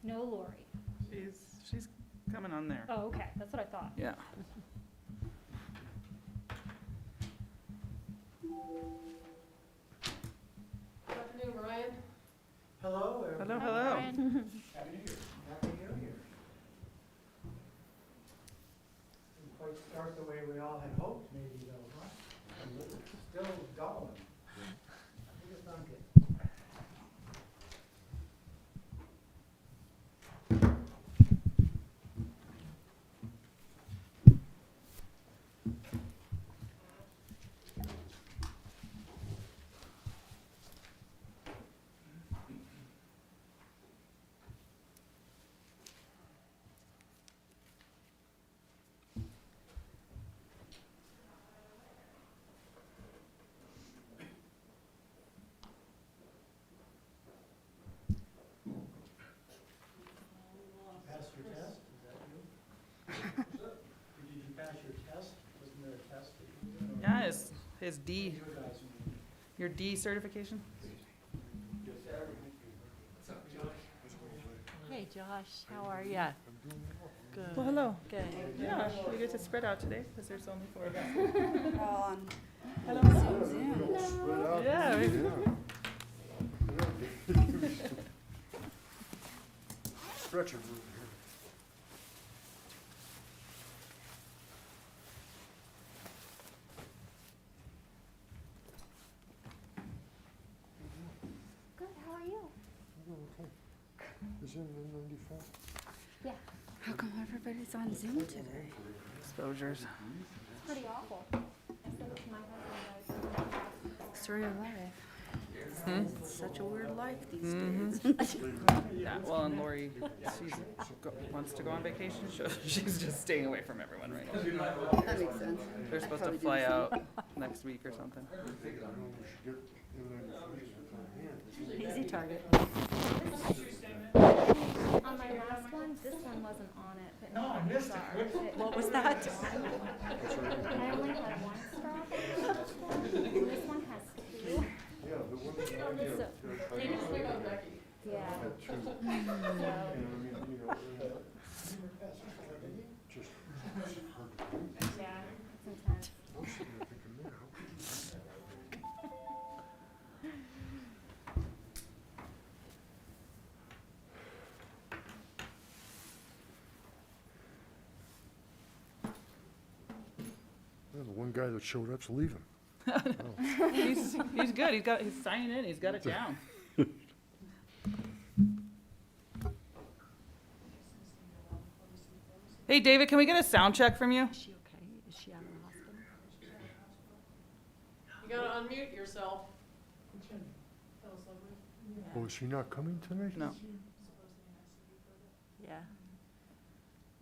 No Lori. She's coming on there. Oh, okay, that's what I thought. Yeah. Good afternoon, Ryan. Hello, everyone. Hello, hello. Happy New Year. Happy New Year. Didn't quite start the way we all had hoped, maybe though, huh? Still going. I think it's not good. Pass your test, is that you? Did you pass your test? Wasn't there a test that you did? Yeah, his D, You guys made. your D certification. Hey Josh, how are ya? Good. Well, hello. Good. Yeah, we get to spread out today because there's only 4 of us. Hello. Yeah. Stretcher over here. Good, how are you? Okay. Is it in 94? Yeah, How come everybody's on Zoom today? Exposures. it's pretty awful. I said it to my husband, Story of life. It's such a weird life these Mhm. days. Yeah, well, and Lori, wants to go on vacation. She's just staying away from everyone right now. That makes sense. They're I'd supposed to probably do fly the same. out next week or something. I don't know if we should get N95s with our hands. Easy target. On my last one, this one wasn't on it, but No, now I it's missed it. are. What was that? I only had one straw, and this one has 2. Yeah, the one that I get, Yeah. had 2. And I mean, just hard to believe. Yeah, it's intense. I'm sitting there thinking, man, how could you do that? Yeah, the one guy that showed up's leaving. He's good. He's signing in. He's got it down. Hey, David, can we get a sound check from you? Is she okay? Is she out of the hospital? You gotta unmute yourself. Oh, is she not coming tonight? No. Yeah.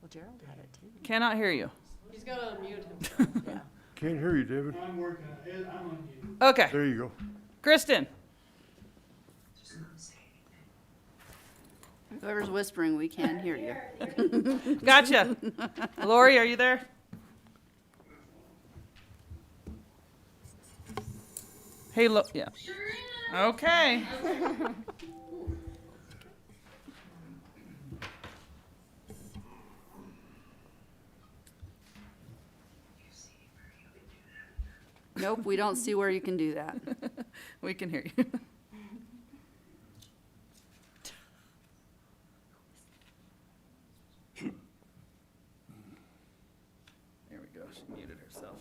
Well, Gerald had it too. Cannot hear you. He's gotta unmute himself. Yeah. Can't hear you, David. I'm working on it, I'm on you. Okay, There you go. Kristen. Whoever's whispering, we can't hear you. Gotcha. Lori, are you there? Hey, yeah. Okay. Nope, we don't see where you can do that. We can hear you. There we go. She muted herself.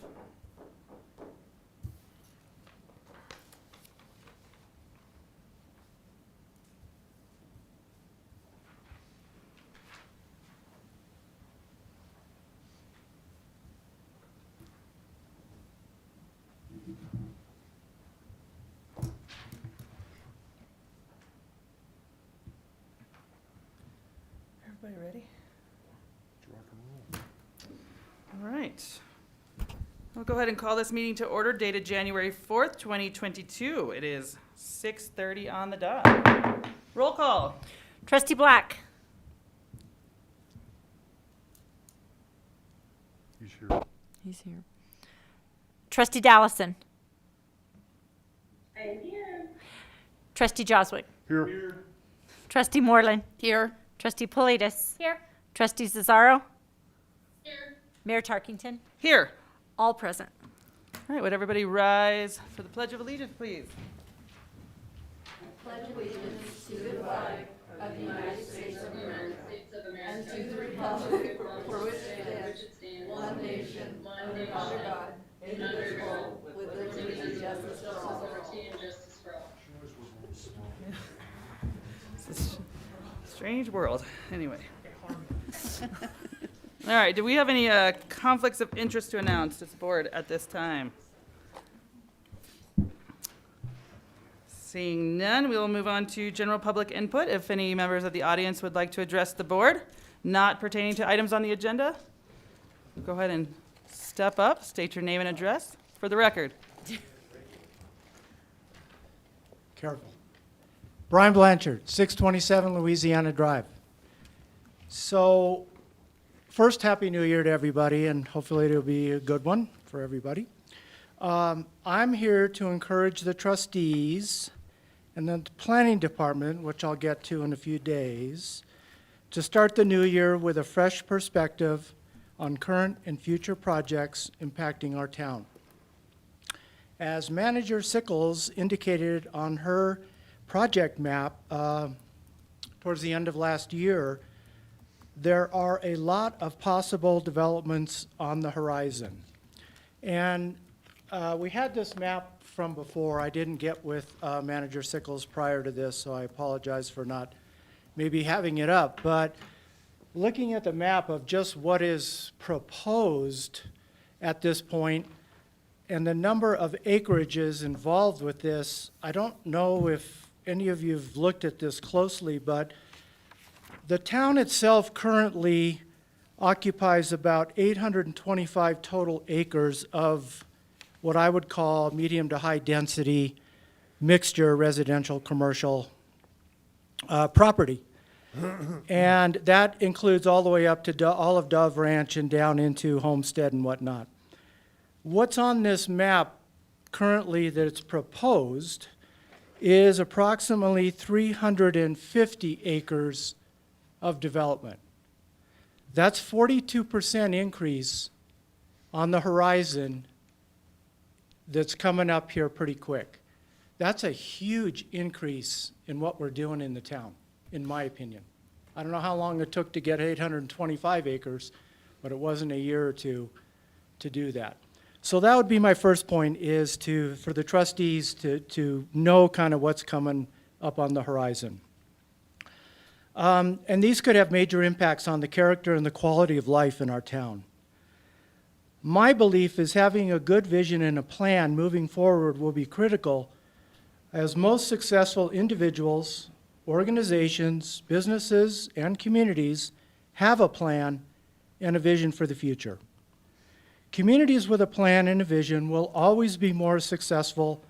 Everybody ready? Let's rock and roll. All right. We'll go ahead and call this meeting to order, dated January 4th, 2022. It is 6:30 on the dot. Roll call. Trustee Black. He's here. He's here. Trustee Dallison. I'm here. Trustee Joswick. Here. Trustee Moreland. Here, Trustee Politis. Here. Trustee Cesaro. Here. Mayor Tarkington. Here. All present. All right, would everybody rise for the Pledge of Allegiance, please? It's a strange world. Anyway. All right, do we have any conflicts of interest to announce to the board at this time? Seeing none, we will move on to general public input. If any members of the audience would like to address the board, not pertaining to items on the agenda, go ahead and step up, state your name and address for the record. Careful. Brian Blanchard, 627 Louisiana Drive. So, first, Happy New Year to everybody, and hopefully it'll be a good one for everybody. I'm here to encourage the trustees and then the planning department, which I'll get to in a few days, to start the new year with a fresh perspective on current and future projects impacting our town. As Manager Sickles indicated on her project map towards the end of last year, there are a lot of possible developments on the horizon. And we had this map from before. I didn't get with Manager Sickles prior to this, so I apologize for not maybe having it up. But looking at the map of just what is proposed at this point and the number of acreages involved with this, I don't know if any of you have looked at this closely, but the town itself currently occupies about 825 total acres of what I would call medium to high density mixture residential commercial property. And that includes all the way up to all of Dove Ranch and down into Homestead and whatnot. What's on this map currently that's proposed is approximately 350 acres of development. That's 42% increase on the horizon that's coming up here pretty quick. That's a huge increase in what we're doing in the town, in my opinion. I don't know how long it took to get 825 acres, but it wasn't a year or two to do that. So that would be my first point, is for the trustees to know kind of what's coming up on the horizon. And these could have major impacts on the character and the quality of life in our town. My belief is having a good vision and a plan moving forward will be critical, as most successful individuals, organizations, businesses, and communities have a plan and a vision for the future. Communities with a plan and a vision will always be more successful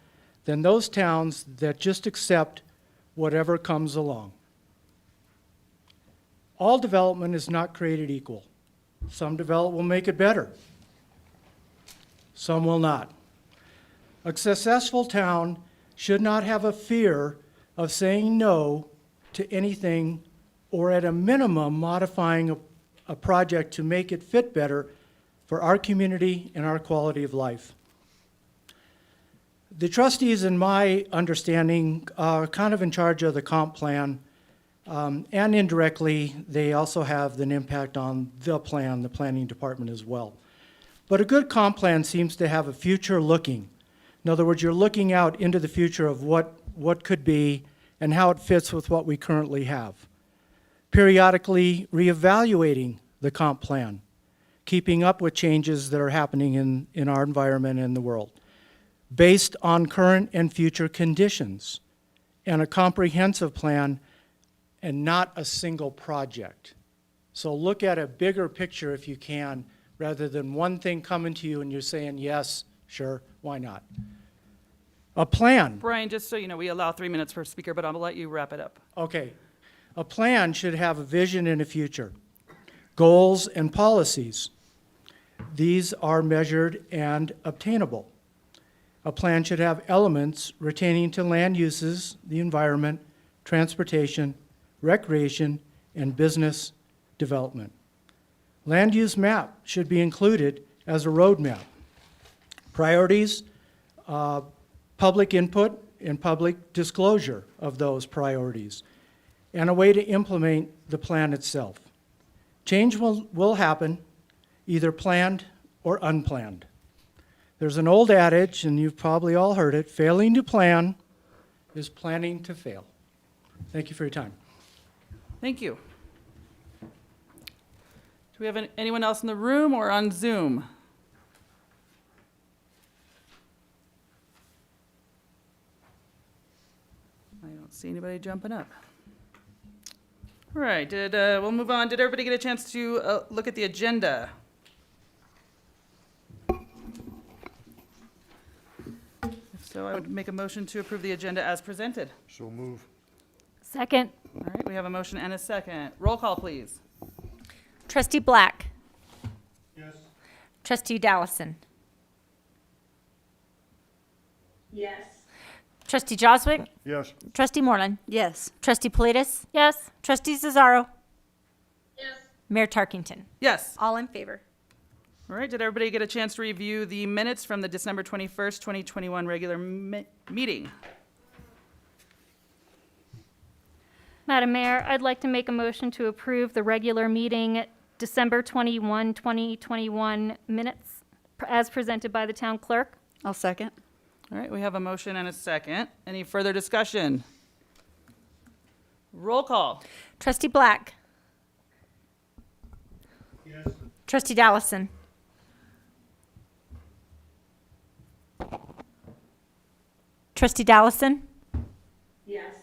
than those towns that just accept whatever comes along. All development is not created equal. Some development will make it better. Some will not. A successful town should not have a fear of saying no to anything, or at a minimum modifying a project to make it fit better for our community and our quality of life. The trustees, in my understanding, are kind of in charge of the comp plan, and indirectly, they also have an impact on the plan, the planning department as well. But a good comp plan seems to have a future looking. In other words, you're looking out into the future of what could be and how it fits with what we currently have. Periodically reevaluating the comp plan, keeping up with changes that are happening in our environment and the world, based on current and future conditions, and a comprehensive plan and not a single project. So look at a bigger picture if you can, rather than one thing coming to you and you're saying, yes, sure, why not? A plan. Brian, just so you know, we allow 3 minutes per speaker, but I'll let you wrap it up. Okay. A plan should have a vision and a future, goals and policies. These are measured and obtainable. A plan should have elements retaining to land uses, the environment, transportation, recreation, and business development. Land use map should be included as a roadmap. Priorities, public input and public disclosure of those priorities, and a way to implement the plan itself. Change will happen, either planned or unplanned. There's an old adage, and you've probably all heard it, failing to plan is planning to fail. Thank you for your time. Thank you. Do we have anyone else in the room or on Zoom? I don't see anybody jumping up. All right, we'll move on. Did everybody get a chance to look at the agenda? If so, I would make a motion to approve the agenda as presented. So move. Second. All right, we have a motion and a second. Roll call, please. Trustee Black. Yes. Trustee Dallison. Yes. Trustee Joswick. Yes. Trustee Moreland. Yes. Trustee Politis. Yes. Trustee Cesaro. Yes. Mayor Tarkington. Yes. All in favor. All right, did everybody get a chance to review the minutes from the December 21st, 2021 regular meeting? Madam Mayor, I'd like to make a motion to approve the regular meeting December 21, 2021 minutes as presented by the town clerk. I'll second. All right, we have a motion and a second. Any further discussion? Roll call. Trustee Black. Yes. Trustee Dallison. Trustee Dallison. Yes.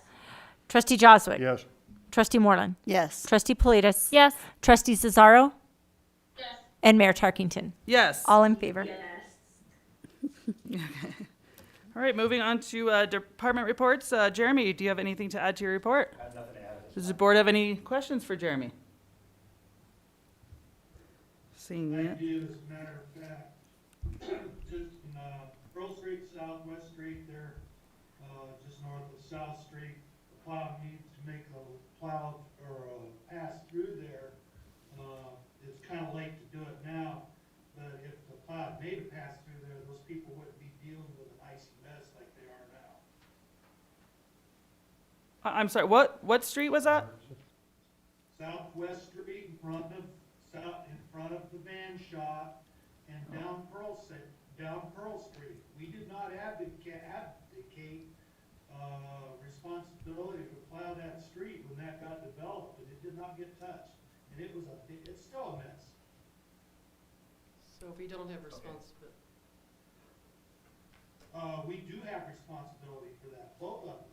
Trustee Joswick. Yes. Trustee Moreland. Yes. Trustee Politis. Yes. Trustee Cesaro. Yes. And Mayor Tarkington. Yes. All in favor. All right, moving on to department reports. Jeremy, do you have anything to add to your report? I have nothing to add. Does the board have any questions for Jeremy? Seeing I none. do, as a matter of fact, just in, Pearl Street, Southwest Street there, just north of South Street, the plow needs to make a plow or a pass through there. It's kinda late to do it now, but if the plow made a pass through there, those people wouldn't be dealing with an icy mess like they are now. I'm sorry, what street was that? Southwest Street in front of the van shop and down Pearl Street. We did not abdicate responsibility to plow that street when that got developed, but it did not get touched. And it's still a mess. So if we don't have responsibility, We do have responsibility for that, both of them.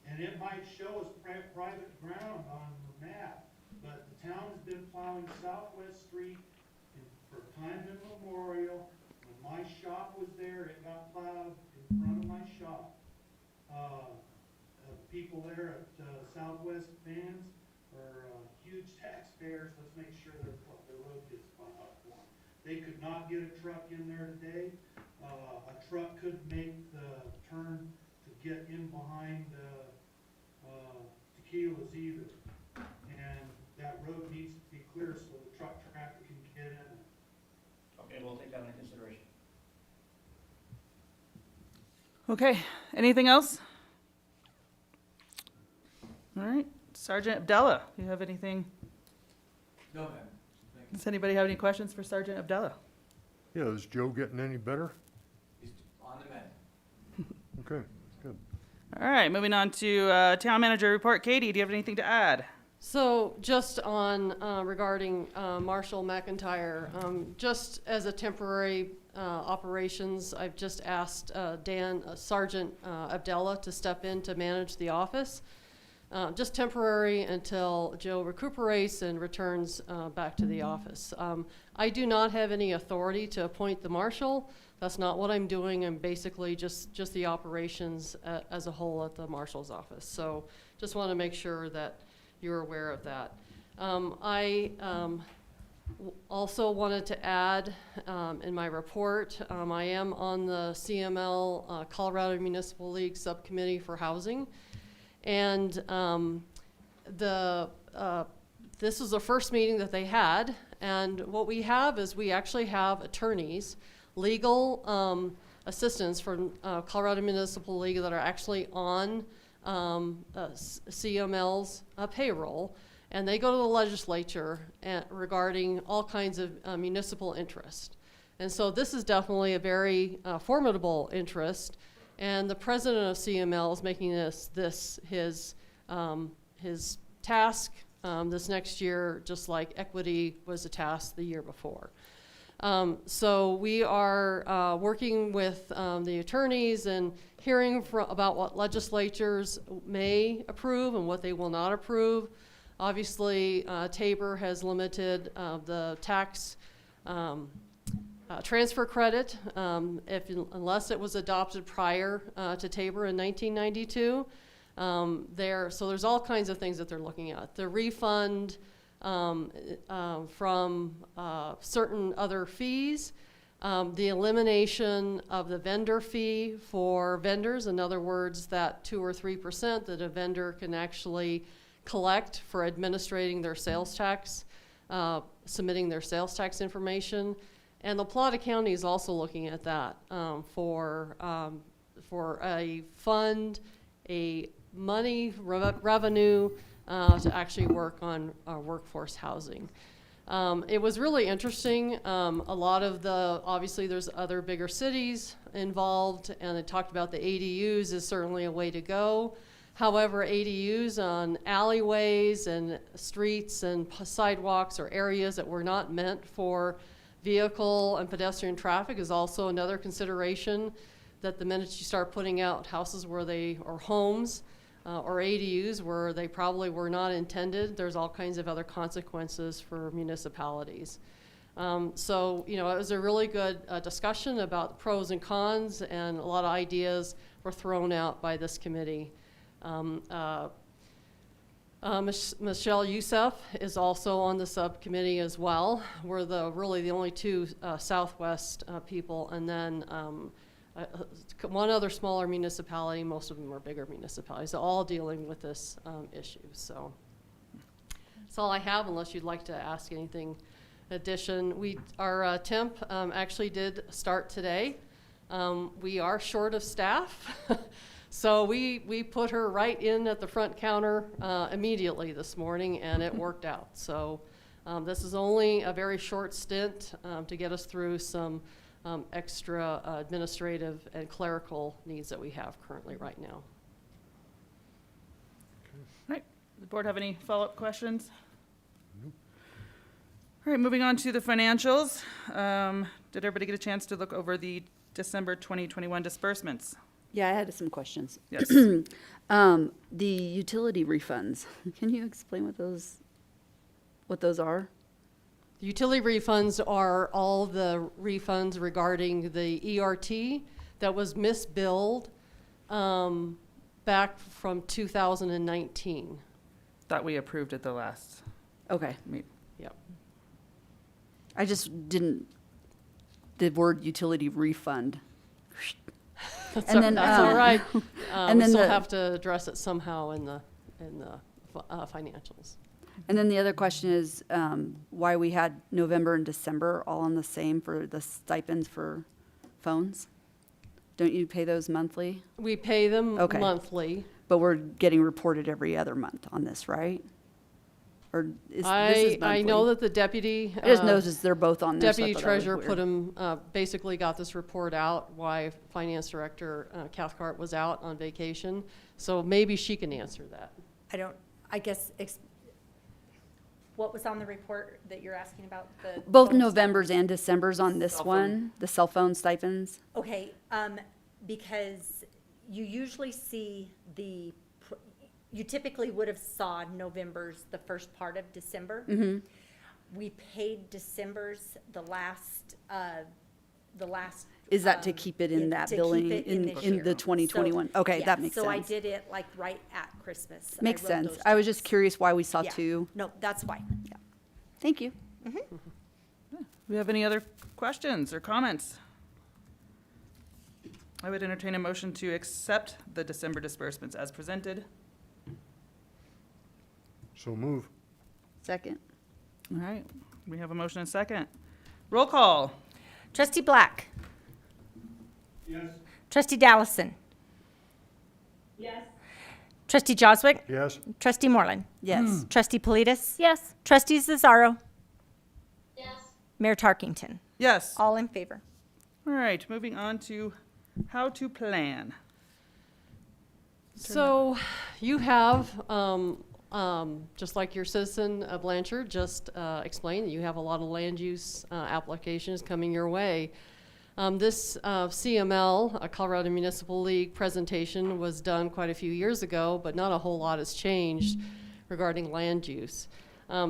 And it might show as private ground on the map, but the town has been plowing Southwest Street for time immemorial. When my shop was there, it got plowed in front of my shop. People there at Southwest Vans are huge taxpayers. Let's make sure their road gets plowed for them. They could not get a truck in there today. A truck couldn't make the turn to get in behind Tequila's either. And that road needs to be clear so the truck traffic can get in it. Okay, we'll take that into consideration. Okay, anything else? All right, Sergeant Abdallah, do you have anything? No, ma'am. Does anybody have any questions for Sergeant Abdallah? Yeah, is Joe getting any better? He's on the mend. Okay, good. All right, moving on to town manager report. Katie, do you have anything to add? so just on, regarding, Marshall McIntyre, just as a temporary, operations, I've just asked, Sergeant, Abdallah to step in to manage the office. Just temporary until Joe recuperates and returns back to the office. I do not have any authority to appoint the marshal. That's not what I'm doing. I'm basically just the operations as a whole at the marshal's office. So just want to make sure that you're aware of that. I also wanted to add in my report, I am on the CML Colorado Municipal League Subcommittee for Housing. And this was the first meeting that they had. And what we have is we actually have attorneys, legal assistants from Colorado Municipal League that are actually on CML's payroll. And they go to the legislature regarding all kinds of municipal interest. And so this is definitely a very formidable interest. And the president of CML is making this his task this next year, just like equity was a task the year before. So we are working with the attorneys and hearing about what legislatures may approve and what they will not approve. Obviously, Tabor has limited the tax transfer credit unless it was adopted prior to Tabor in 1992. So there's all kinds of things that they're looking at. The refund from certain other fees, the elimination of the vendor fee for vendors, in other words, that 2 or 3% that a vendor can actually collect for administrating their sales tax, submitting their sales tax information. And La Plata County is also looking at that for a fund, a money revenue to actually work on workforce housing. It was really interesting. A lot of obviously there's other bigger cities involved, and they talked about the ADUs is certainly a way to go. However, ADUs on alleyways and streets and sidewalks or areas that were not meant for vehicle and pedestrian traffic is also another consideration, that the minute you start putting out houses or homes or ADUs where they probably were not intended, there's all kinds of other consequences for municipalities. So, it was a really good discussion about the pros and cons, and a lot of ideas were thrown out by this committee. Michelle Youssef is also on the subcommittee as well. We're really the only two Southwest people, and then one other smaller municipality. Most of them are bigger municipalities, all dealing with this issue. So that's all I have, unless you'd like to ask anything. In addition, our temp actually did start today. We are short of staff. So we put her right in at the front counter immediately this morning, and it worked out. So this is only a very short stint to get us through some extra administrative and clerical needs that we have currently right now. All right, does the board have any follow-up questions? All right, moving on to the financials. Did everybody get a chance to look over the December 2021 disbursements? Yeah, I had some questions. Yes. The utility refunds, can you explain what those are? The utility refunds are all the refunds regarding the ERT that was misbilled back from 2019. That we approved at the last Okay, meeting. Yep. I just didn't, the word utility refund. That's And then, all right. and We then still the- have to address it somehow in the financials. And then the other question is why we had November and December all on the same for the stipends for phones? Don't you pay those monthly? We pay them Okay. monthly. But we're getting reported every other month on this, right? Or is this is monthly? I know that the deputy. I just noticed they're both on there. so I Deputy thought that was Treasurer weird. put him, basically got this report out why Finance Director Cathcart was out on vacation. So maybe she can answer that. What was on the report that you're asking about? Both November's and December's on this Cell one, the cell phone stipends. Okay, because you usually see you typically would have saw November's the first part of December. Mm-hmm. We paid December's the last. Is that to keep it in that to keep billing, it in this year. the 2021? So, Okay, yeah, that makes So I sense. did it like right at Christmas. I Makes wrote sense. those I was checks. just curious why we saw Yeah. two. No, that's why. Thank you. Do we have any other questions or comments? I would entertain a motion to accept the December disbursements as presented. So move. Second. All right, we have a motion and a second. Roll call. Trustee Black. Yes. Trustee Dallison. Yes. Trustee Joswick. Yes. Trustee Moreland. Yes. Trustee Politis. Yes. Trustee Cesaro. Yes. Mayor Tarkington. Yes. All in favor. All right, moving on to how to plan. So you have, just like your citizen Blanchard just explained, you have a lot of land use applications coming your way. This CML, Colorado Municipal League presentation, was done quite a few years ago, but not a whole lot has changed regarding land use.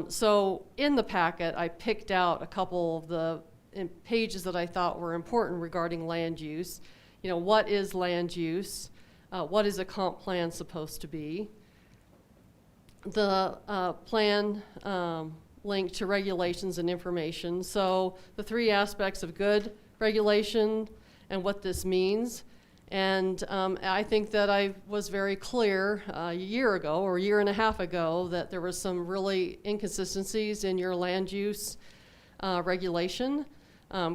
So in the packet, I picked out a couple of the pages that I thought were important regarding land use. You know, what is land use? What is a comp plan supposed to be? The plan linked to regulations and information. So the three aspects of good regulation and what this means. And I think that I was very clear a year ago or a year and a half ago that there was some really inconsistencies in your land use regulation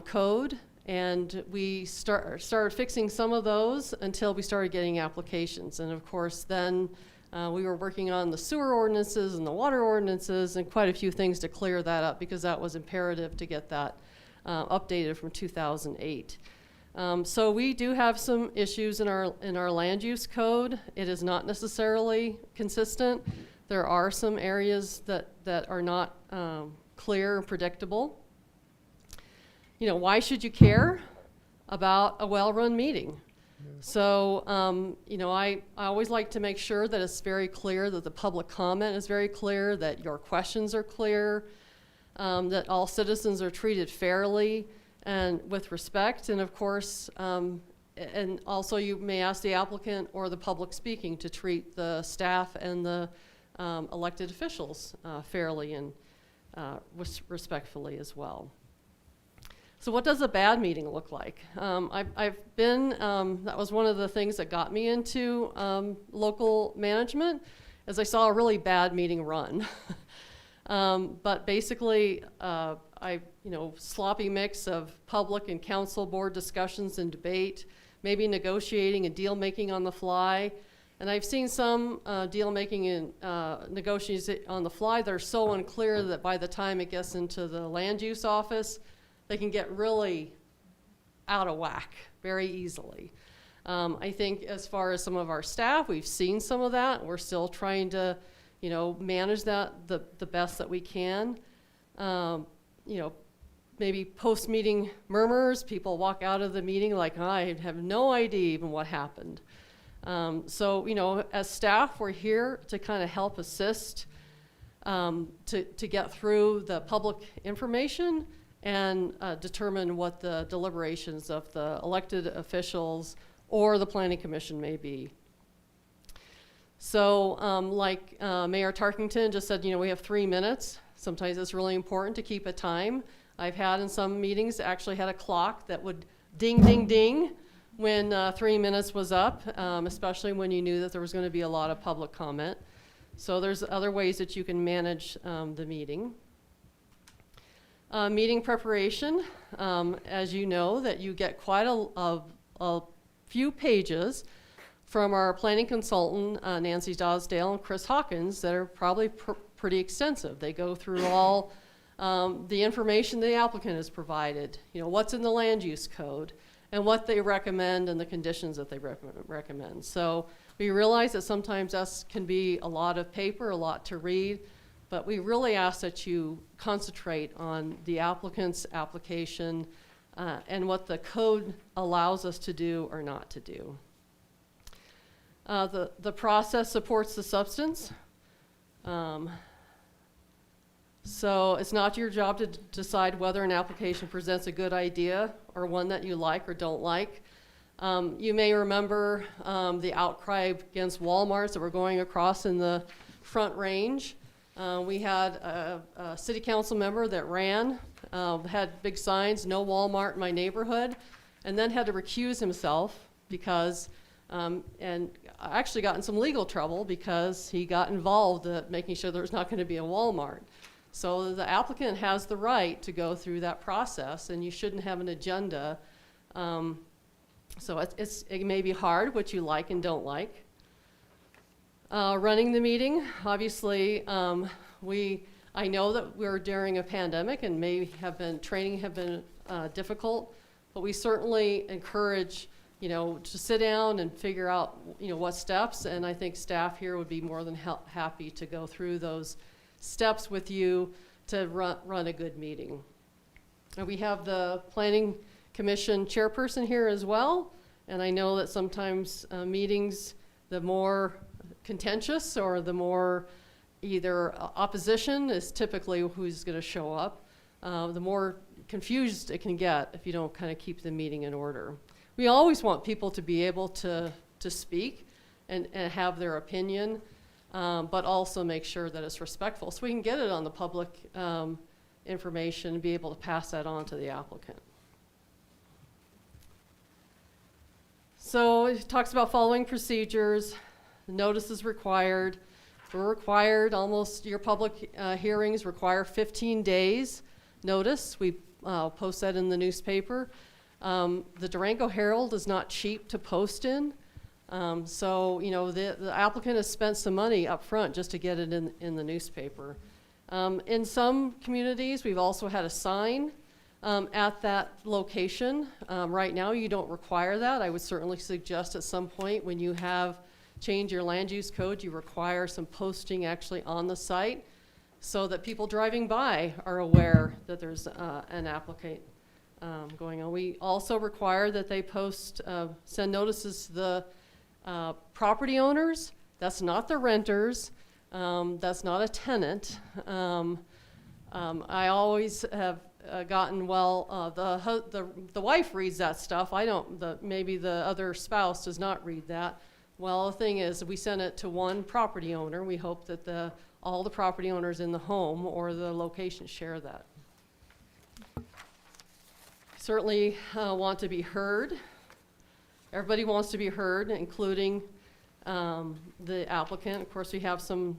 code. And we started fixing some of those until we started getting applications. And of course, then we were working on the sewer ordinances and the water ordinances and quite a few things to clear that up because that was imperative to get that updated from 2008. So we do have some issues in our land use code. It is not necessarily consistent. There are some areas that are not clear and predictable. You know, why should you care about a well-run meeting? So, you know, I always like to make sure that it's very clear, that the public comment is very clear, that your questions are clear, that all citizens are treated fairly and with respect. And of course, and also you may ask the applicant or the public speaking to treat the staff and the elected officials fairly and respectfully as well. So what does a bad meeting look like? I've been, that was one of the things that got me into local management, is I saw a really bad meeting run. But basically, sloppy mix of public and council board discussions and debate, maybe negotiating and deal making on the fly. And I've seen some deal making and negotiations on the fly that are so unclear that by the time it gets into the land use office, they can get really out of whack very easily. I think as far as some of our staff, we've seen some of that. We're still trying to, you know, manage that the best that we can. You know, maybe post-meeting murmurs, people walk out of the meeting like, I have no idea even what happened. So, you know, as staff, we're here to kind of help assist to get through the public information and determine what the deliberations of the elected officials or the planning commission may be. So like Mayor Tarkington just said, you know, we have 3 minutes. Sometimes it's really important to keep a time. I've had in some meetings actually had a clock that would ding, ding, ding when 3 minutes was up, especially when you knew that there was going to be a lot of public comment. So there's other ways that you can manage the meeting. Meeting preparation, as you know, that you get quite a few pages from our planning consultant, Nancy Dosdale and Chris Hawkins, that are probably pretty extensive. They go through all the information the applicant has provided, you know, what's in the land use code, and what they recommend and the conditions that they recommend. So we realize that sometimes that can be a lot of paper, a lot to read, but we really ask that you concentrate on the applicant's application and what the code allows us to do or not to do. The process supports the substance. So it's not your job to decide whether an application presents a good idea or one that you like or don't like. You may remember the outcry against Walmarts that were going across in the Front Range. We had a city council member that ran, had big signs, no Walmart in my neighborhood, and then had to recuse himself because And I actually got in some legal trouble because he got involved at making sure there's not going to be a Walmart. So the applicant has the right to go through that process, and you shouldn't have an agenda. So it may be hard what you like and don't like. Running the meeting, obviously, I know that we're during a pandemic and training have been difficult, but we certainly encourage, to sit down and figure out, what steps, and I think staff here would be more than happy to go through those steps with you to run a good meeting. And we have the Planning Commission chairperson here as well, and I know that sometimes meetings, the more contentious or the more either opposition is typically who's going to show up, the more confused it can get if you don't kind of keep the meeting in order. We always want people to be able to speak and have their opinion, but also make sure that it's respectful so we can get it on the public information and be able to pass that on to the applicant. So it talks about following procedures. The notice is required. We're required, your public hearings require 15 days notice. We post that in the newspaper. The Durango Herald is not cheap to post in. So, the applicant has spent some money up front just to get it in the newspaper. In some communities, we've also had a sign at that location. Right now, you don't require that. I would certainly suggest at some point when you change your land use code, you require some posting actually on the site so that people driving by are aware that there's an applicant going on. We also require that they send notices to the property owners. That's not the renters. That's not a tenant. I always have gotten, the wife reads that stuff. I don't, maybe the other spouse does not read that. Well, the thing is, we send it to one property owner. We hope that all the property owners in the home or the location share that. Certainly want to be heard. Everybody wants to be heard, including the applicant. Of course, we have some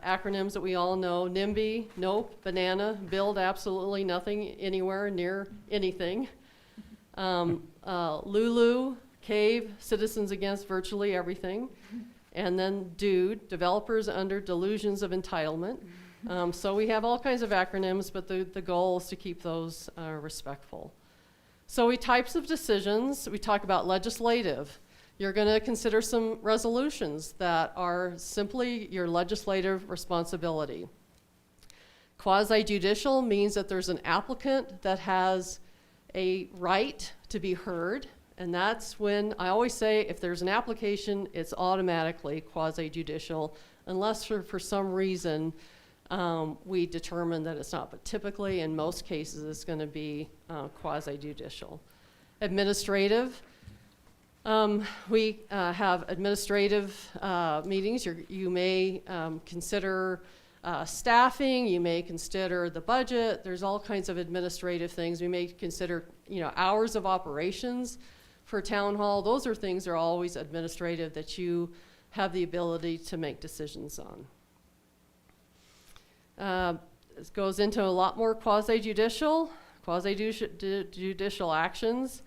acronyms that we all know. NIMBY, nope. Banana, build absolutely nothing anywhere near anything. Lulu, CAVE, Citizens Against Virtually Everything. And then DUDE, Developers Under Delusions of Entitlement. So we have all kinds of acronyms, but the goal is to keep those respectful. So types of decisions, we talk about legislative. You're going to consider some resolutions that are simply your legislative responsibility. Quasi-judicial means that there's an applicant that has a right to be heard, and that's when I always say if there's an application, it's automatically quasi-judicial, unless for some reason we determine that it's not. But typically, in most cases, it's going to be quasi-judicial. Administrative. We have administrative meetings. You may consider staffing. You may consider the budget. There's all kinds of administrative things. We may consider, hours of operations for town hall. Those are things that are always administrative that you have the ability to make decisions on. This goes into a lot more quasi-judicial actions.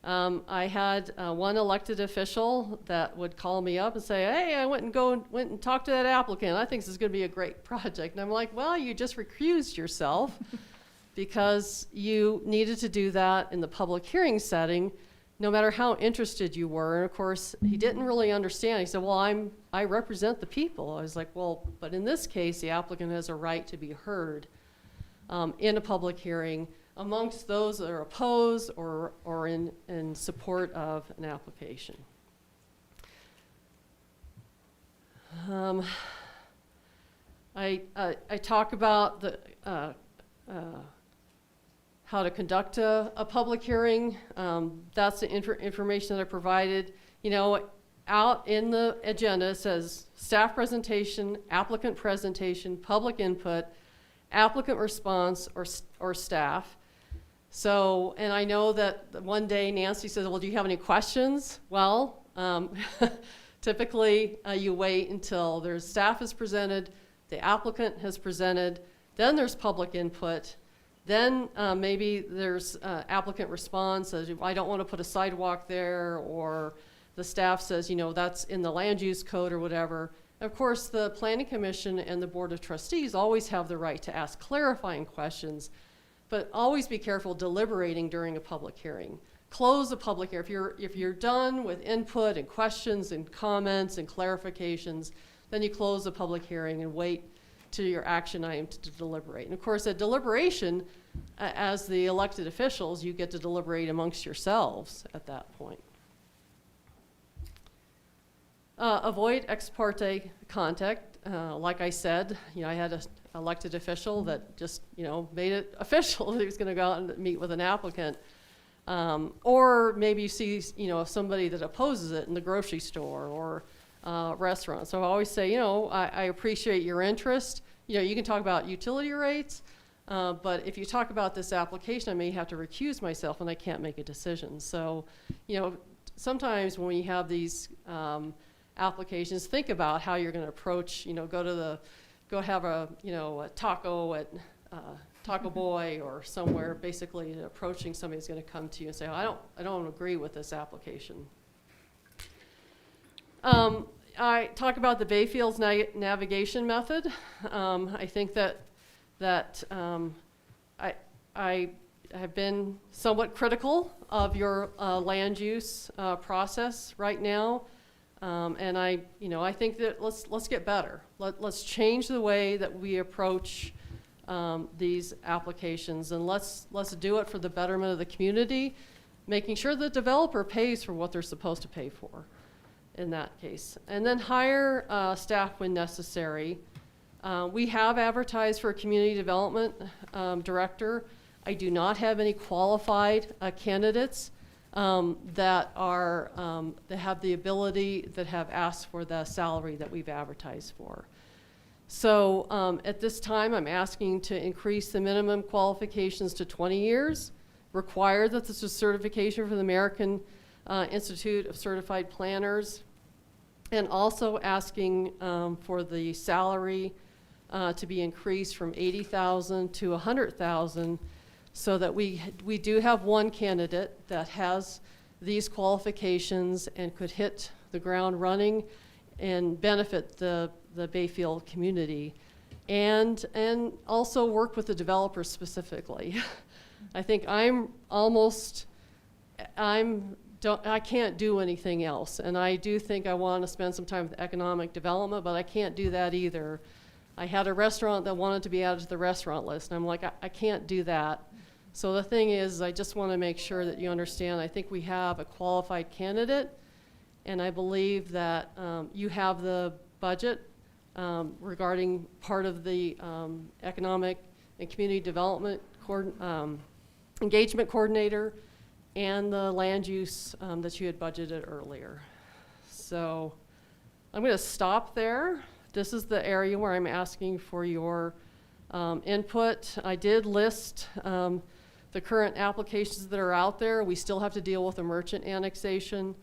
I had one elected official that would call me up and say, hey, I went and talked to that applicant. I think this is going to be a great project. And I'm like, well, you just recused yourself because you needed to do that in the public hearing setting, no matter how interested you were. And of course, he didn't really understand. He said, well, I represent the people. I was like, well, but in this case, the applicant has a right to be heard in a public hearing amongst those that are opposed or in support of an application. I talk about how to conduct a public hearing. That's the information that I provided. Out in the agenda it says staff presentation, applicant presentation, public input, applicant response, or staff. So, and I know that one day Nancy says, well, do you have any questions? Well, Um, Typically, you wait until there's staff is presented, the applicant has presented, then there's public input, then maybe there's applicant response, says, I don't want to put a sidewalk there, or the staff says, that's in the land use code or whatever. Of course, the Planning Commission and the Board of Trustees always have the right to ask clarifying questions, but always be careful deliberating during a public hearing. Close the public hearing. If you're done with input and questions and comments and clarifications, then you close the public hearing and wait to your action item to deliberate. And of course, at deliberation, as the elected officials, you get to deliberate amongst yourselves at that point. Avoid ex parte contact. Like I said, I had an elected official that just, made it official that he was going to go out and meet with an applicant. Or maybe you see, somebody that opposes it in the grocery store or restaurant. So I always say, I appreciate your interest. You can talk about utility rates, but if you talk about this application, I may have to recuse myself and I can't make a decision. So, sometimes when you have these applications, think about how you're going to approach, go have a taco at Taco Boy or somewhere, basically approaching somebody who's going to come to you and say, I don't agree with this application. I talk about the Bayfield's navigation method. I think that I have been somewhat critical of your land use process right now. And I think that let's get better. Let's change the way that we approach these applications, and let's do it for the betterment of the community, making sure the developer pays for what they're supposed to pay for in that case. And then hire staff when necessary. We have advertised for a community development director. I do not have any qualified candidates that have the ability, that have asked for the salary that we've advertised for. So at this time, I'm asking to increase the minimum qualifications to 20 years, require that this is certification from the American Institute of Certified Planners, and also asking for the salary to be increased from $80,000 to $100,000, so that we do have one candidate that has these qualifications and could hit the ground running and benefit the Bayfield community, and also work with the developers specifically. I think I can't do anything else, and I do think I want to spend some time with economic development, but I can't do that either. I had a restaurant that wanted to be added to the restaurant list, and I'm like, I can't do that. So the thing is, I just want to make sure that you understand, I think we have a qualified candidate, and I believe that you have the budget regarding part of the economic and community development engagement coordinator and the land use that you had budgeted earlier. So I'm going to stop there. This is the area where I'm asking for your input. I did list the current applications that are out there. We still have to deal with the merchant annexation,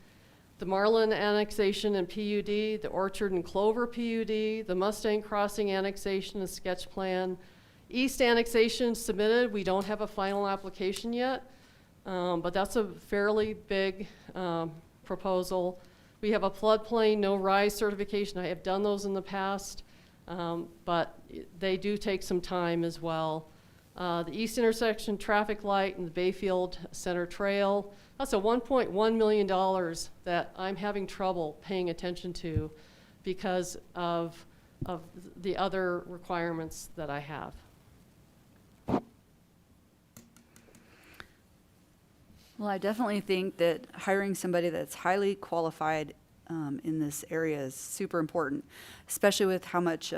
the Marlin annexation and PUD, the Orchard and Clover PUD, the Mustang Crossing annexation and sketch plan. East annexation submitted. We don't have a final application yet, but that's a fairly big proposal. We have a floodplain no rise certification. I have done those in the past, but they do take some time as well. The East intersection traffic light and the Bayfield Center Trail, that's a $1.1 million that I'm having trouble paying attention to because of the other requirements that I have. Well, I definitely think that hiring somebody that's highly qualified in this area is super important, especially with how much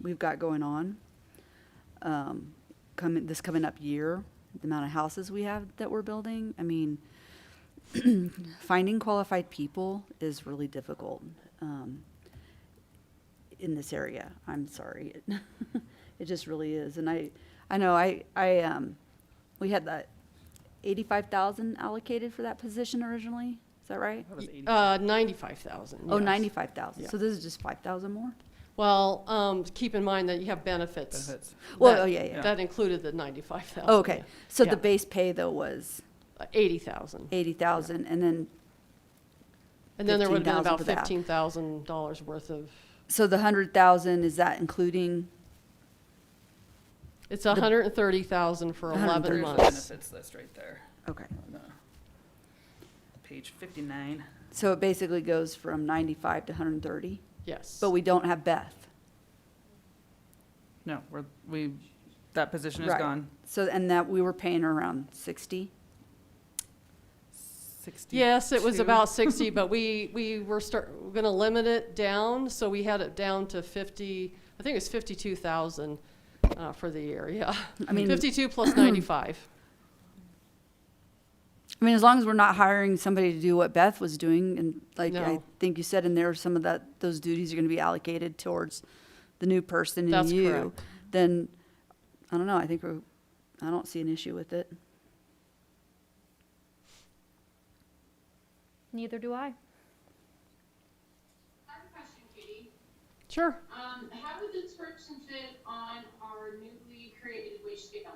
we've got going on. This coming up year, the amount of houses we have that we're building. I mean, finding qualified people is really difficult in this area. I'm sorry. It just really is. And I know we had that 85,000 allocated for that position originally. Is that right? That was 80. 95,000, Oh, yes. 95,000. Yeah. So this is just 5,000 more? Well, keep in mind that you have benefits. Benefits. Well, That- oh, yeah. That included the 95,000. Oh, okay. So Yeah. the base pay though was 80,000. 80,000 and then, And then there would have been 15,000 about for that. $15,000 worth of, so the 100,000, is that including? it's 130,000 for 11 130. There's the months. benefits list right there Okay. on page 59. So it basically goes from 95 to 130, Yes. but we don't have Beth. No, that position is Right. gone. So, and that we were paying her around 60? 60. Yes, it was about 60, but we were going to limit it down, so we had it down to 50, I think it was 52,000 for the year, yeah. I mean- 52 plus 95. I mean, as long as we're not hiring somebody to do what Beth was doing, and like I No. think you said in there, some of those duties are gonna be allocated towards the new person and That's you, correct. then, I don't know, I don't see an issue with it. Neither do I. I have a question, Katie. Sure. How would this person fit on our newly created wage scale?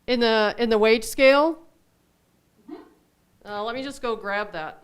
In the wage scale? Let me just go grab that.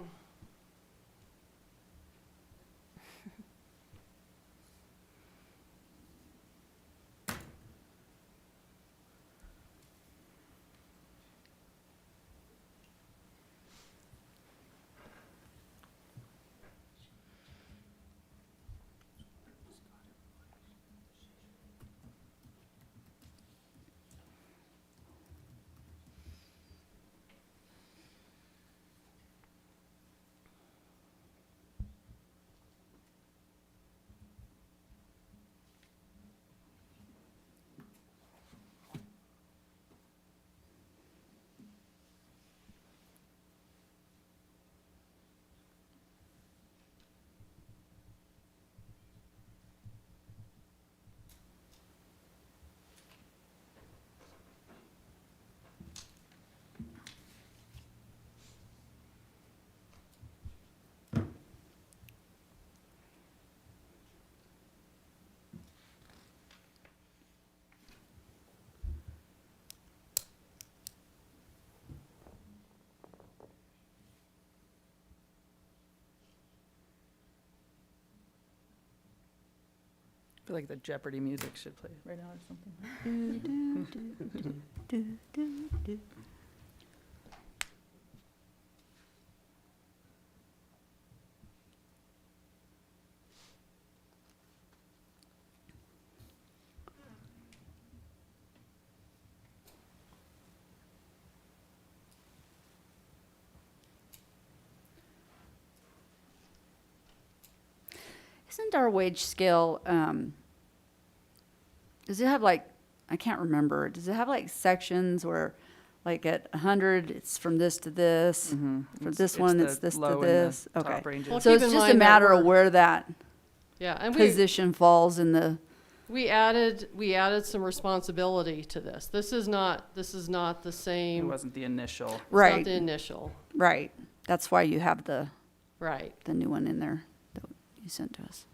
I feel like the Jeopardy music should play right now or something. Isn't our wage scale, does it have like, I can't remember, does it have like sections where, like at 100, it's from this to this? For this one, it's the this to low and the this? top Okay. ranges. Well, So keep it's in just a mind that matter of we're- where that Yeah, and position falls in the, we added some responsibility to this. This is not the It same. wasn't the initial. It's right, not the initial. right. That's why you have the Right. new one in there that you sent to us.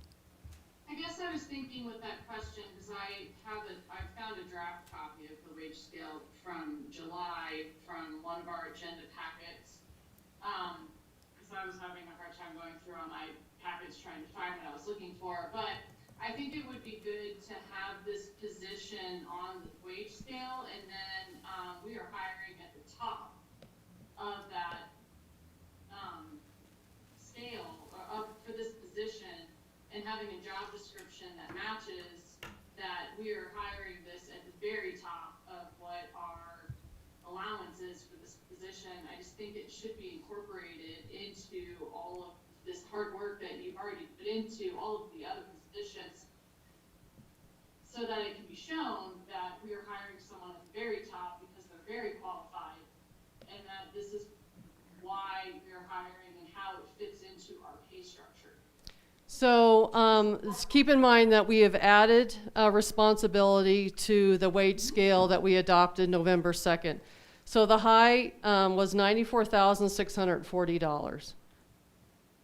I guess I was thinking with that question, because I found a draft copy of the wage scale from July from one of our agenda packets. Because I was having a hard time going through all my packets trying to find what I was looking for. But I think it would be good to have this position on the wage scale, and then we are hiring at the top of that scale for this position, and having a job description that matches that we are hiring this at the very top of what our allowance is for this position. I just think it should be incorporated into all of this hard work that you've already put into all of the other positions, so that it can be shown that we are hiring someone at the very top because they're very qualified, and that this is why we are hiring and how it fits into our pay structure. So keep in mind that we have added responsibility to the wage scale that we adopted November 2nd. So the high was $94,640.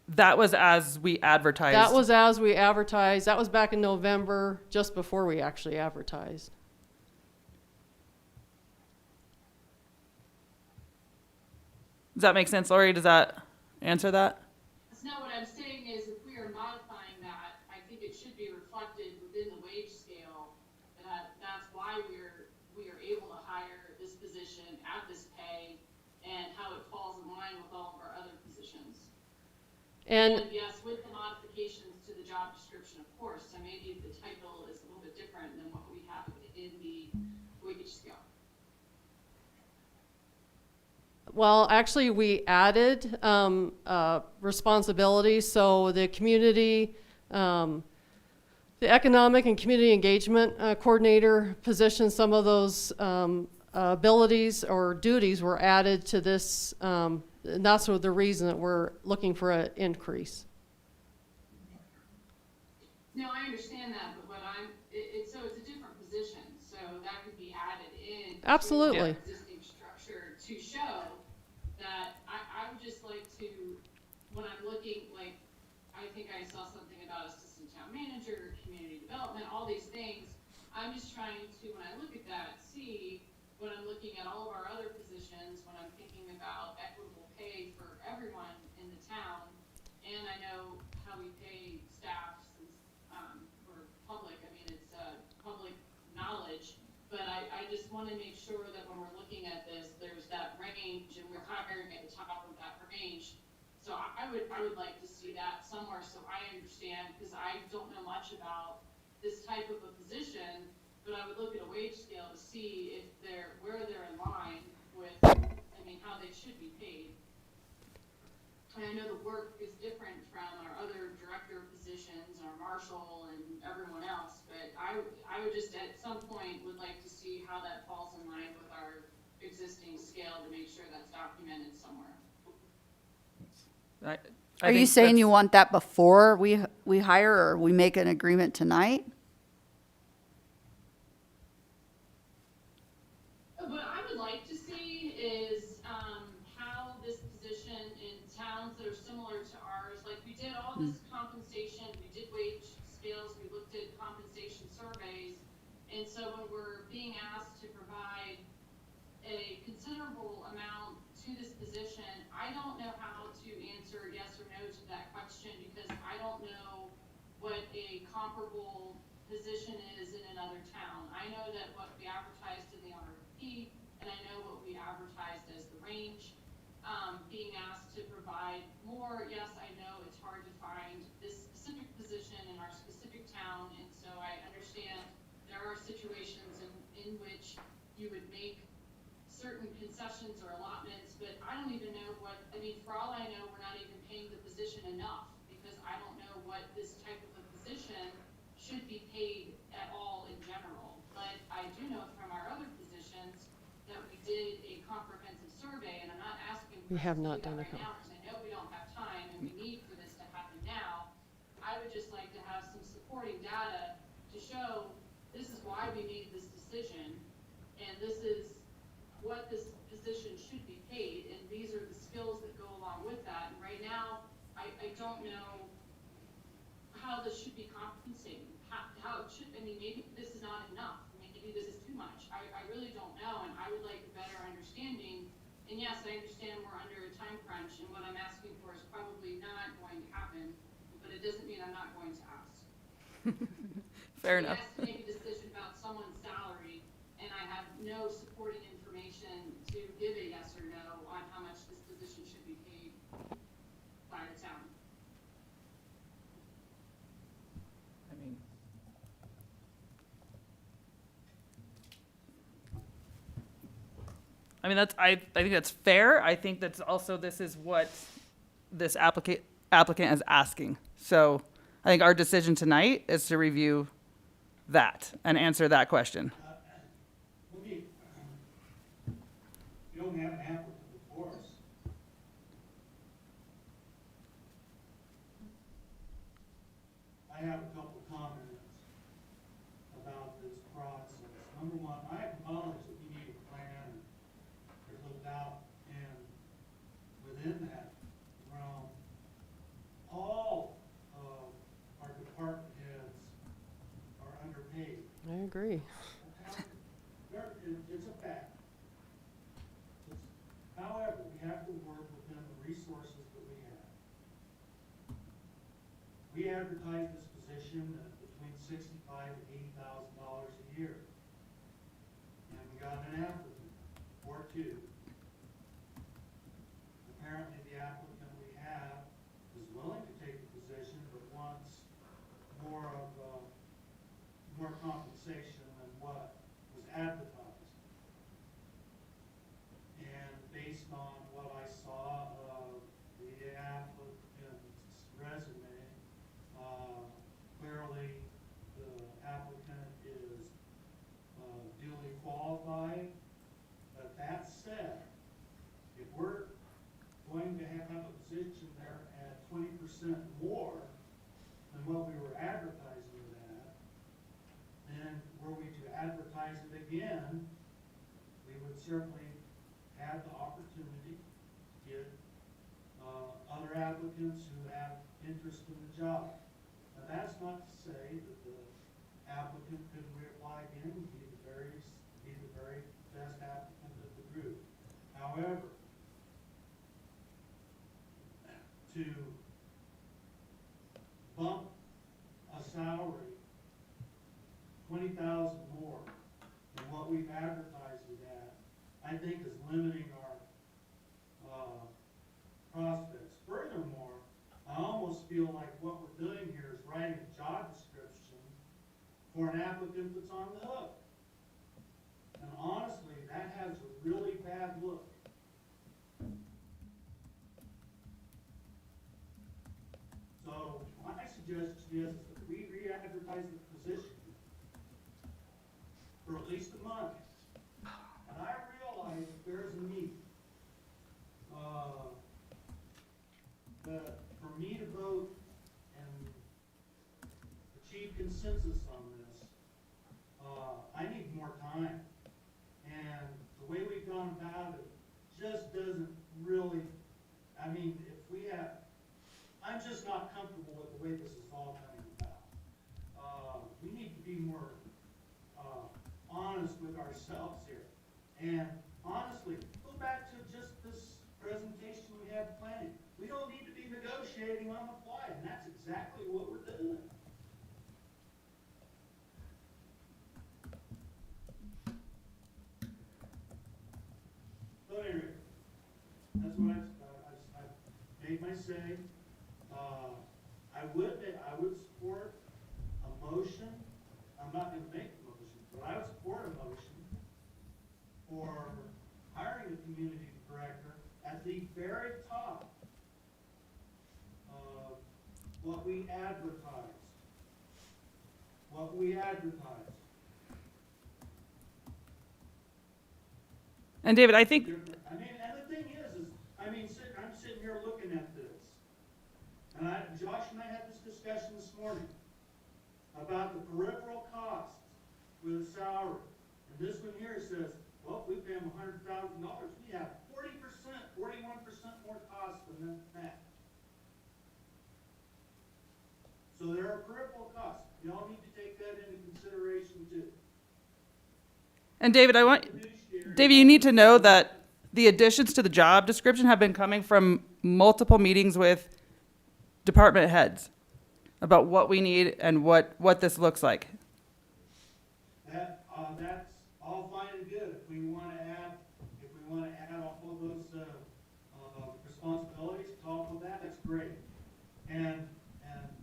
That was as we advertised. That was as we advertised. That was back in November, just before we actually advertised. Does that make sense, Lori? Does that answer that? That's not what I'm saying is if we are modifying that, I think it should be reflected within the wage scale. That's why we are able to hire this position at this pay and how it falls in line with all of our other positions. And Yes, with the modifications to the job description, of course, so maybe the title is a little bit different than what we have in the wage scale. well, actually, we added responsibilities. So the community, the economic and community engagement coordinator position, some of those abilities or duties were added to this. And that's the reason that we're looking for an increase. No, I understand that, but so it's a different position, so that could be added in. Absolutely. To our existing structure to show that I would just like to, when I'm looking, like, I think I saw something about assistant town manager, community development, all these things. I'm just trying to, when I look at that, see when I'm looking at all of our other positions, when I'm thinking about equitable pay for everyone in the town, and I know how we pay staff for public, I mean, it's public knowledge, but I just want to make sure that when we're looking at this, there's that range and we're hiring at the top of that range. So I would like to see that somewhere so I understand, because I don't know much about this type of a position, but I would look at a wage scale to see if where they're in line with, I mean, how they should be paid. And I know the work is different from our other director positions, our marshal and everyone else, but I would just at some point would like to see how that falls in line with our existing scale to make sure that's documented somewhere. Are you saying you want that before we hire, or we make an agreement tonight? What I would like to see is how this position in towns that are similar to ours, like we did all this compensation, we did wage scales, we looked at compensation surveys, and so when we're being asked to provide a considerable amount to this position, I don't know how to answer yes or no to that question because I don't know what a comparable position is in another town. I know that what we advertised in the RFP, and I know what we advertised as the range. Being asked to provide more, yes, I know it's hard to find this specific position in our specific town, and so I understand there are situations in which you would make certain concessions or allotments, but I don't even know what, I mean, for all I know, we're not even paying the position enough because I don't know what this type of a position should be paid at all in general. But I do know from our other positions that we did a comprehensive survey, and I'm not asking We have not that done a right now because I know we don't have time and we need for this to happen now. I would just like to have some supporting data to show this is why we made this decision, and this is what this position should be paid, and these are the skills that go along with that. And right now, I don't know how this should be compensated, how it should, I mean, maybe this is not enough, maybe this is too much. I really don't know, and I would like a better understanding. And yes, I understand we're under a time crunch, and what I'm asking for is probably not going to happen, but it doesn't mean I'm not going to ask. Fair enough. He has to make a decision about someone's salary, and I have no supporting information to give a yes or no on how much this position should be paid by the town. I mean, I think that's fair. I think that's also, this is what this applicant is asking. So I think our decision tonight is to review that and answer that question. Let me, you don't have to have it before us. I have a couple of comments about this process. Number one, I acknowledge that we need a plan. There's agree. It's a fact. However, we have to work within the resources that we have. We advertise this position at between $65,000 and $80,000 a year. And we got an applicant, or two. Apparently, the applicant we have is willing to take the position, but wants more compensation than what was advertised. And based on what I saw of the applicant's resume, clearly the applicant is duly qualified. But that said, if we're going to have a position there at 20% more than what we were advertising it at, then were we to advertise it again, we would certainly have the opportunity to get other applicants who have interest in the job. Now, that's not to say that the applicant could reapply again and be the very best applicant of the group. However, to bump a salary 20,000 more than what we've advertised it at, I think is limiting our prospects. Furthermore, I almost feel like what we're doing here is writing a job description for an applicant that's on the hook. And honestly, that has a really bad look. So my suggestion is that we re-advertise the position for at least a month. And I realize that there's a need. But for me to vote and achieve consensus on this, I need more time. And the way we've gone about it just doesn't really, I mean, if we have, I'm just not comfortable with the way this is all coming about. We need to be more honest with ourselves here. And honestly, go back to just this presentation we had planning. We don't need to be negotiating on the fly, and that's exactly what we're doing. So anyway, that's what I've made my say. I would support a motion. I'm not going to make the motion, but I would support a motion for hiring a community director at the very top of what we advertised. What we advertised. And David, I think, I mean, and the thing is I'm sitting here looking at this. And Josh and I had this discussion this morning about the peripheral costs with the salary. And this one here says, well, if we pay them $100,000, we have 40%, 41% more costs than that. So there are peripheral costs. Y'all need to take that into consideration too. and David, David, you need to know that the additions to the job description have been coming from multiple meetings with department heads about what we need and what this looks like. That's all fine and good. If we want to add all of those responsibilities to all of that, that's great.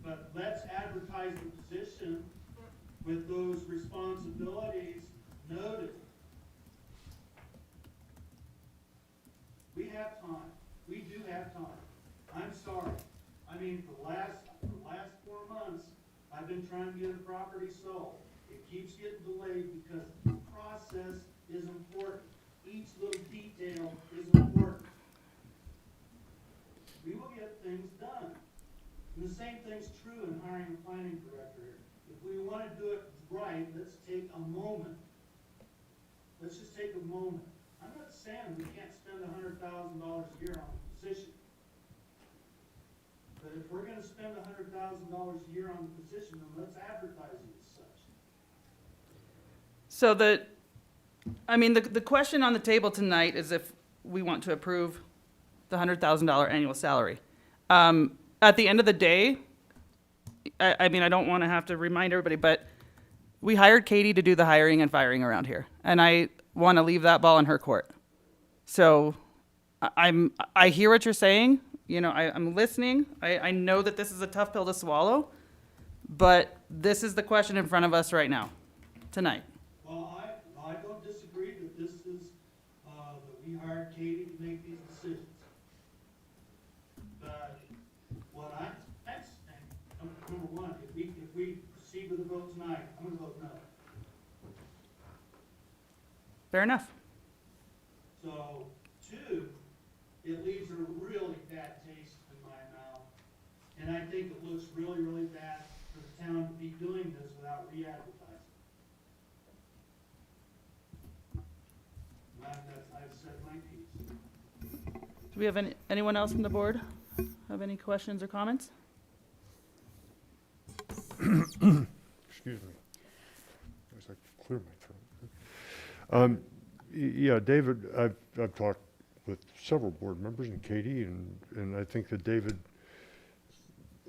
But let's advertise the position with those responsibilities noted. We have time. We do have time. I'm sorry. I mean, for the last 4 months, I've been trying to get a property sold. It keeps getting delayed because the process is important. Each little detail is important. We will get things done. And the same thing's true in hiring a planning director. If we want to do it right, let's take a moment. Let's just take a moment. I'm not saying we can't spend $100,000 a year on the position. But if we're going to spend $100,000 a year on the position, then let's advertise it as such. So the question on the table tonight is if we want to approve the $100,000 annual salary. At the end of the day, I don't want to have to remind everybody, but we hired Katie to do the hiring and firing around here, and I want to leave that ball in her court. So I hear what you're saying. I'm listening. I know that this is a tough pill to swallow, but this is the question in front of us right now, tonight. Well, I don't disagree that this is, that we hired Katie to make these decisions. But what I'm saying, number one, if we proceed with the vote tonight, I'm gonna vote no. Fair enough. So, two, it leaves a really bad taste in my mouth. And I think it looks really, really bad for the town to be doing this without re-advertising. I've said my piece. Do we have anyone else from the board have any questions or comments? Excuse me. I was like, clear my throat. Yeah, David, I've talked with several board members and Katie, and I think that David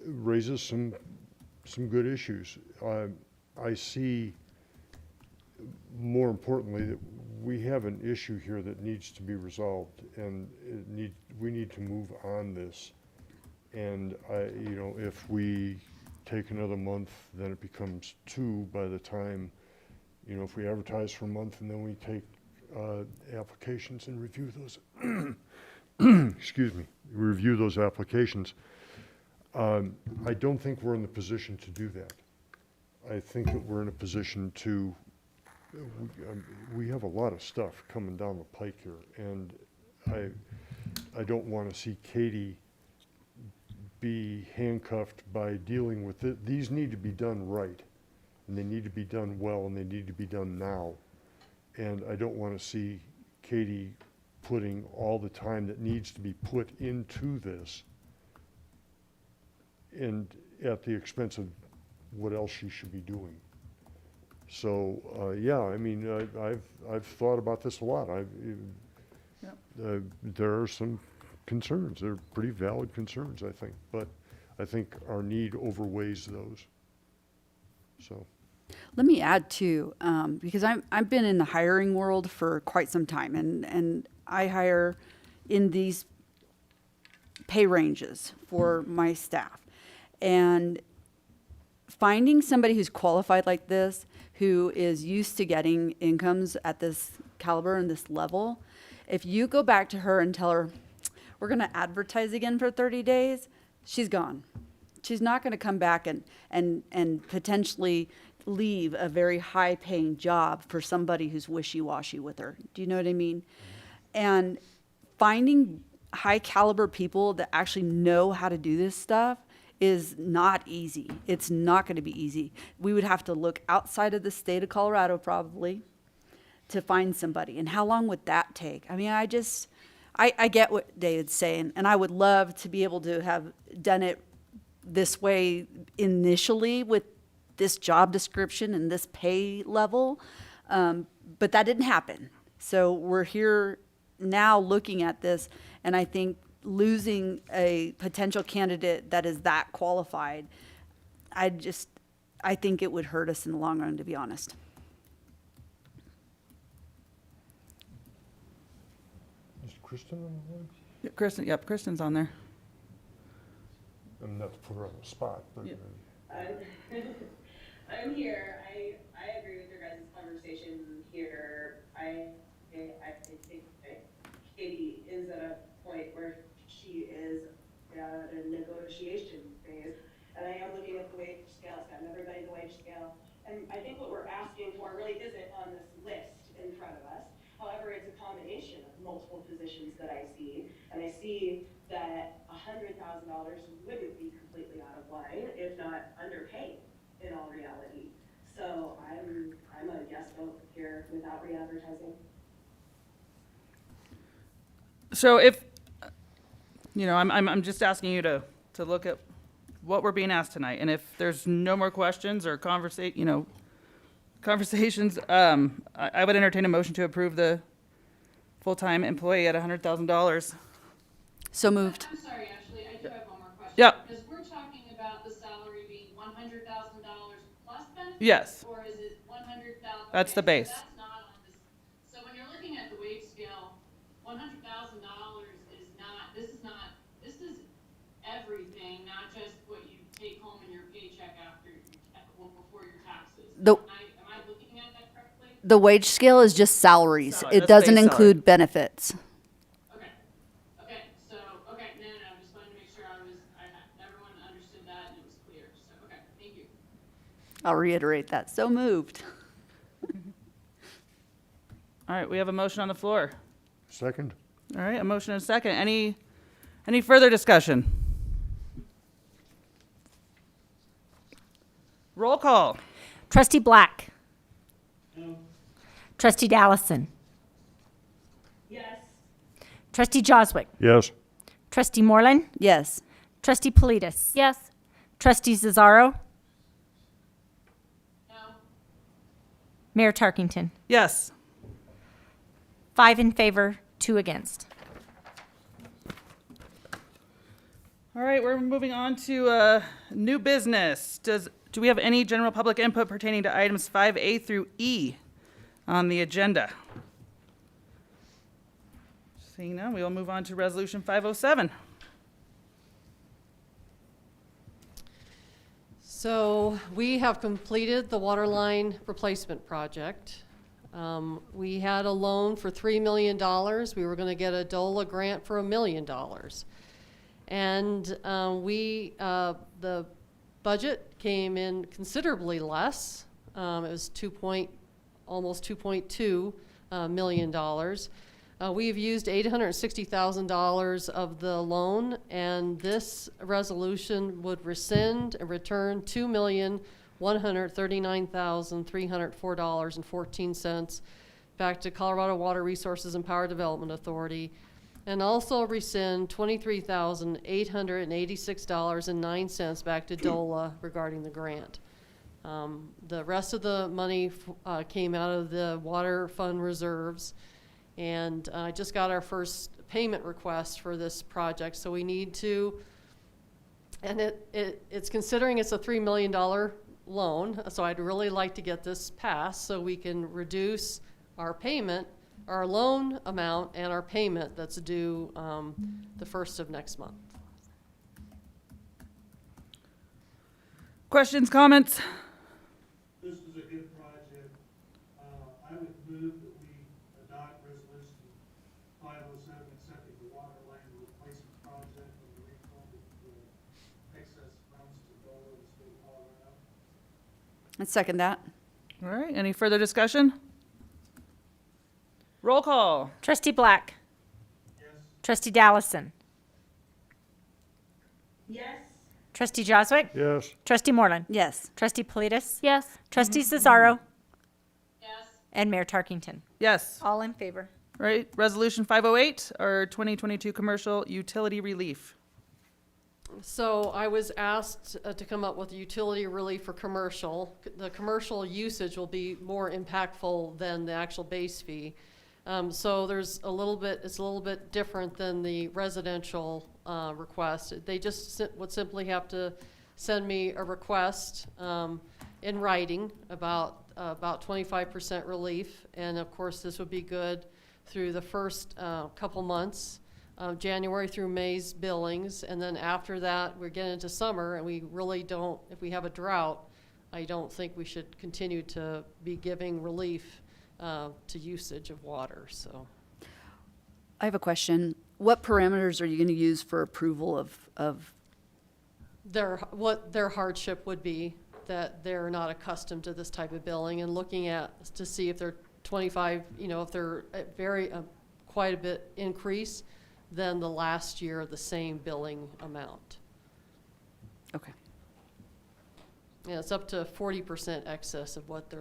raises some good issues. I see, more importantly, that we have an issue here that needs to be resolved, and we need to move on this. And if we take another month, then it becomes 2 by the time, if we advertise for a month and then we take applications and review those, excuse me, review those applications. I don't think we're in the position to do that. I think that we're in a position to, we have a lot of stuff coming down the pike here, and I don't want to see Katie be handcuffed by dealing with it. These need to be done right, and they need to be done well, and they need to be done now. And I don't want to see Katie putting all the time that needs to be put into this and at the expense of what else she should be doing. So, I've thought about this a lot. There are some concerns. They're pretty valid concerns, I think. But I think our need overweighs those. So. Let me add too, because I've been in the hiring world for quite some time, and I hire in these pay ranges for my staff. And finding somebody who's qualified like this, who is used to getting incomes at this caliber and this level, if you go back to her and tell her, we're going to advertise again for 30 days, she's gone. She's not going to come back and potentially leave a very high paying job for somebody who's wishy-washy with her. Do you know what I mean? And finding high caliber people that actually know how to do this stuff is not easy. It's not going to be easy. We would have to look outside of the state of Colorado probably to find somebody. And how long would that take? I mean, I get what David's saying, and I would love to be able to have done it this way initially with this job description and this pay level, but that didn't happen. So we're here now looking at this, and I think losing a potential candidate that is that qualified, I think it would hurt us in the long run, to be honest. Is Kristen on the line? Yeah, Kristen, yep, Kristen's on there. I'm not to put her on the spot, but. Yeah. I'm here. I agree with your guys' conversation here. I think that Katie is at a point where she is at a negotiation phase. And I am looking at the wage scale. It's got everybody the wage scale. And I think what we're asking for really isn't on this list in front of us. However, it's a combination of multiple positions that I see. And I see that $100,000 wouldn't be completely out of line, if not underpaid in all reality. So I'm a yes vote here without re-advertising. So if, I'm just asking you to look at what we're being asked tonight, and if there's no more questions or conversations, I would entertain a motion to approve the full-time employee at $100,000. So moved. I'm sorry, Ashley, I do have one more question. Yep. Because we're talking about the salary being $100,000 plus benefits? Yes. Or is it 100,000? That's the base. That's not on this. So when you're looking at the wage scale, $100,000 is not, this is everything, not just what you take home in your paycheck before your taxes. The- Am I looking at that correctly? The wage scale is just salaries. Salary, It that's doesn't base include benefits. Okay, so, no, just wanted to make sure everyone understood that and it was clear, so, okay, thank you. I'll reiterate that. So moved. All right, we have a motion on the floor. Second? All right, a motion and a second. Any further discussion? Roll call. Trustee Black. No. Trustee Dallison. Yes. Trustee Joswick. Yes. Trustee Moreland. Yes. Trustee Politis. Yes. Trustee Cesaro. No, Mayor Tarkington. Yes. 5 in favor, 2 against. All right, we're moving on to new business. Do we have any general public input pertaining to items 5A through E on the agenda? Seeing none, we will move on to Resolution 507. So we have completed the water line replacement project. We had a loan for $3 million. We were going to get a DOLA grant for $1 million. And the budget came in considerably less. It was almost $2.2 million. We've used $860,000 of the loan, and this resolution would rescind and return $2,139,304.14 back to Colorado Water Resources and Power Development Authority, and also rescind $23,886.09 back to DOLA regarding the grant. The rest of the money came out of the water fund reserves, and I just got our first payment request for this project, so we need to, and it's considering it's a $3 million loan, so I'd really like to get this passed so we can reduce our payment, our loan amount, and our payment that's due the 1st of next month. Questions, comments? This is a good project. I would move that we adopt resolution 507, accepting the water line replacement project and the refund of the excess funds to DOLA and state of Colorado. I'd second that. All right, any further discussion? Roll call. Trustee Black. Yes. Trustee Dallison. Yes. Trustee Joswick. Yes. Trustee Moreland. Yes. Trustee Politis. Yes. Trustee Cesaro. yes, And Mayor Tarkington. Yes. All in favor? All right, Resolution 508, our 2022 commercial utility relief. So I was asked to come up with a utility relief for commercial. The commercial usage will be more impactful than the actual base fee. So it's a little bit different than the residential request. They just would simply have to send me a request in writing about 25% relief. And of course, this would be good through the first couple months. January through May's billings, and then after that, we're getting into summer, and we really don't, if we have a drought, I don't think we should continue to be giving relief to usage of water, so. I have a question. What parameters are you going to use for approval of What their hardship would be, that they're not accustomed to this type of billing, and looking at, to see if they're 25, if they're at quite a bit increase than the last year of the same billing amount. Okay. Yeah, it's up to 40% excess of what the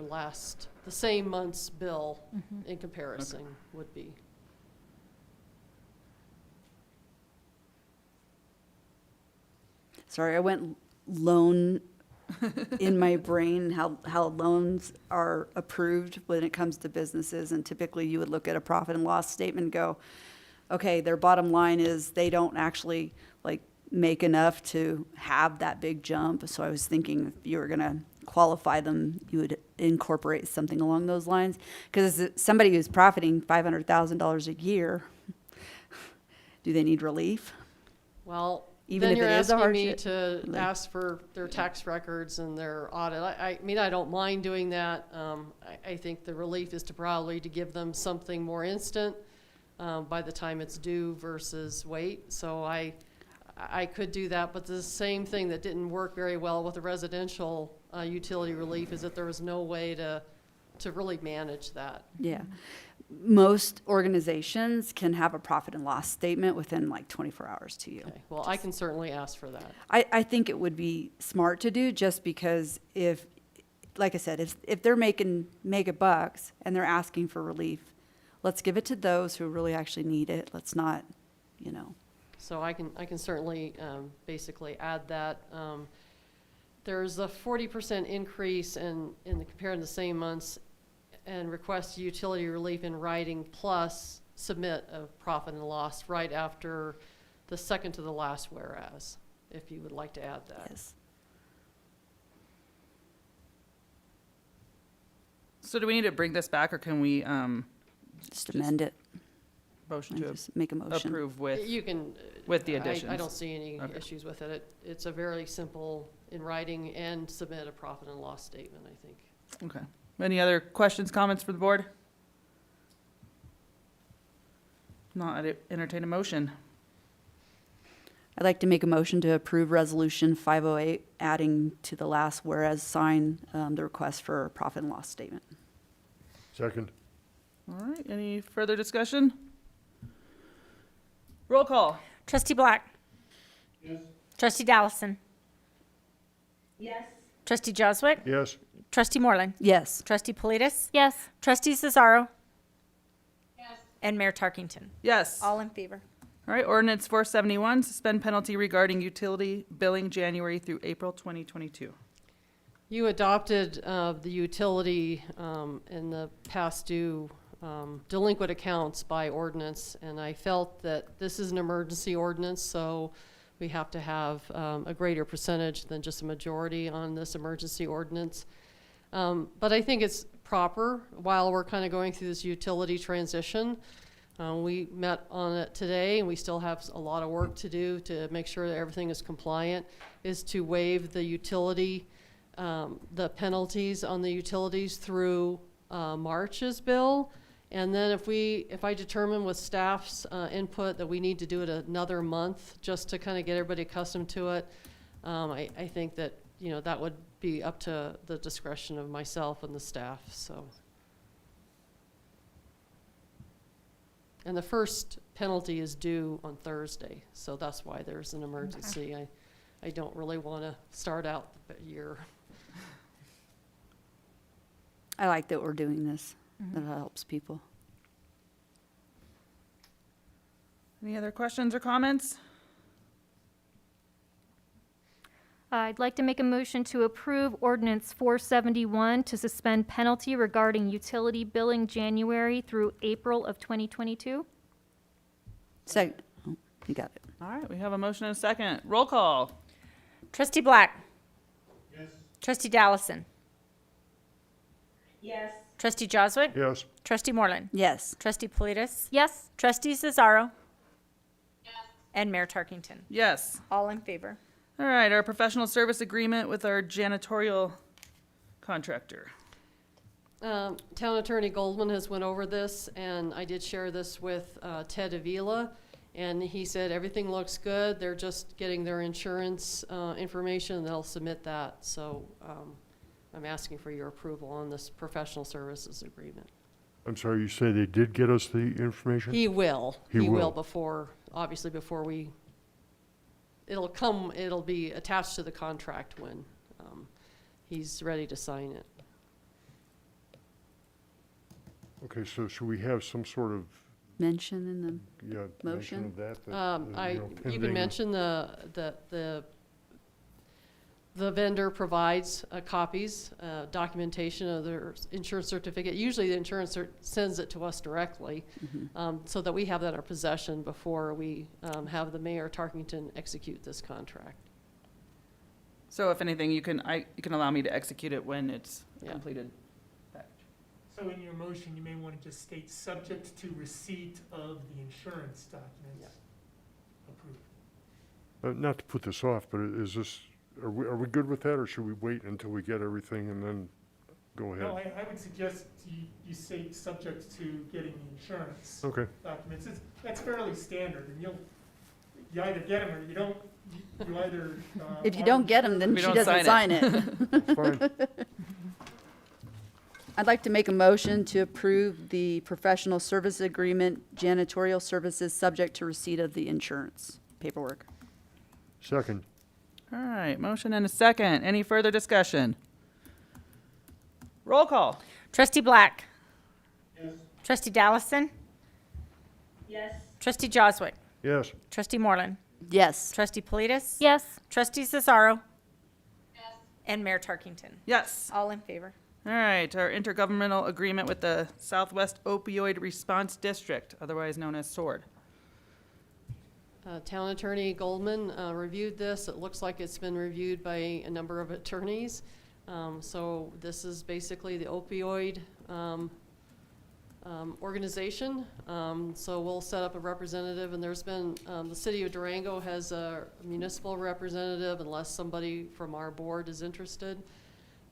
same month's bill in comparison would be. Sorry, I went loan in my brain how loans are approved when it comes to businesses. And typically you would look at a profit and loss statement and go, okay, their bottom line is they don't actually like make enough to have that big jump. So I was thinking if you were going to qualify them, you would incorporate something along those lines. Because somebody who's profiting $500,000 a year, do they need relief? Well, Even then if you're it is a asking me hardship, to like- ask for their tax records and their audit. I mean, I don't mind doing that. I think the relief is to probably to give them something more instant by the time it's due versus wait. So I could do that, but the same thing that didn't work very well with the residential utility relief is that there was no way to really manage that. Yeah. Most organizations can have a profit and loss statement within like 24 hours to you. Okay, well, I can certainly ask for that. I think it would be smart to do just because if, like I said, if they're making mega bucks and they're asking for relief, let's give it to those who really actually need it. Let's not, you know. So I can certainly basically add that. There's a 40% increase in comparing the same months and request utility relief in writing plus submit a profit and loss right after the second to the last whereas, if you would like to add that. Yes. So do we need to bring this back, or can we Just amend it. motion and to just make a motion. approve with? You can. with the I additions. don't see any Okay. issues with it. It's a very simple in writing and submit a profit and loss statement, I think. Okay. Any other questions, comments for the board? Not, I'd entertain a motion. I'd like to make a motion to approve Resolution 508, adding to the last whereas sign the request for a profit and loss statement. Second? All right, any further discussion? Roll call. Trustee Black. Yes. Trustee Dallison. Yes. Trustee Joswick. Yes. Trustee Moreland. Yes. Trustee Politis. Yes. Trustee Cesaro. Yes. And Mayor Tarkington. Yes. All in favor. All right, ordinance 471, suspend penalty regarding utility billing January through April 2022. You adopted the utility in the past due delinquent accounts by ordinance, and I felt that this is an emergency ordinance, so we have to have a greater percentage than just a majority on this emergency ordinance. But I think it's proper while we're kind of going through this utility transition. We met on it today, and we still have a lot of work to do to make sure that everything is compliant, is to waive the utility, the penalties on the utilities through March's bill. And then if I determine with staff's input that we need to do it another month just to kind of get everybody accustomed to it, I think that, you know, that would be up to the discretion of myself and the staff, so. And the first penalty is due on Thursday, so that's why there's an emergency. I don't really want to start out the year. I like that we're doing this. That helps people. Any other questions or comments? I'd like to make a motion to approve ordinance 471 to suspend penalty regarding utility billing January through April of 2022. So, oh, you got it. All right, we have a motion and a second. Roll call. Trustee Black. Yes. Trustee Dallison. Yes. Trustee Joswick. Yes. Trustee Moreland. Yes. Trustee Politis. Yes. Trustee Cesaro. Yes. And Mayor Tarkington. Yes. All in favor. All right, our professional service agreement with our janitorial contractor. Town Attorney Goldman has went over this, and I did share this with Ted Avila, and he said everything looks good. They're just getting their insurance information, and they'll submit that. So I'm asking for your approval on this professional services agreement. I'm sorry, you say they did get us the information? He will. He will. Before, obviously before we, it'll be attached to the contract when he's ready to sign it. Okay, so should we have some sort of, Mention in the, yeah, mention Motion? of that? You can pending- mention the The vendor provides copies, documentation of their insurance certificate. Usually the insurance sends it to us directly, so that we have that in our possession before we have the mayor Tarkington execute this contract. So if anything, you can allow me to execute it when it's Yeah. completed. So in your motion, you may want to just state, subject to receipt of the insurance documents approved. Not to put this off, but is this, are we good with that, or should we wait until we get everything and then go No, ahead? I would suggest you say, subject to getting the insurance Okay, documents. That's fairly standard, and you either get them or you don't. You either. If you don't get them, then We she don't doesn't sign sign it. fine. I'd like to make a motion to approve the professional service agreement, janitorial services, subject to receipt of the insurance paperwork. Second, All right, motion and a second. Any further discussion? Roll call. Trustee Black. Yes. Trustee Dallison. Yes. Trustee Joswick. yes. Trustee Moreland. Yes. Trustee Politis. Yes. Trustee Cesaro. Yes. And Mayor Tarkington. Yes. All in favor. All right, our intergovernmental agreement with the Southwest Opioid Response District, otherwise known as SWORD. Town Attorney Goldman reviewed this. It looks like it's been reviewed by a number of attorneys. So this is basically the opioid organization. So we'll set up a representative, and there's been, the city of Durango has a municipal representative unless somebody from our board is interested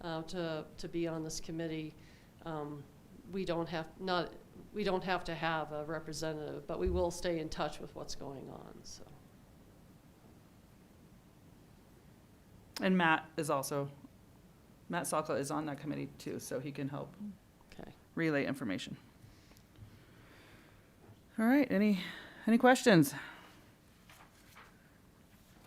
to be on this committee. We don't have to have a representative, but we will stay in touch with what's going on, so. And Matt Salka is on that committee too, so he can help Okay. relay information. All right, any questions?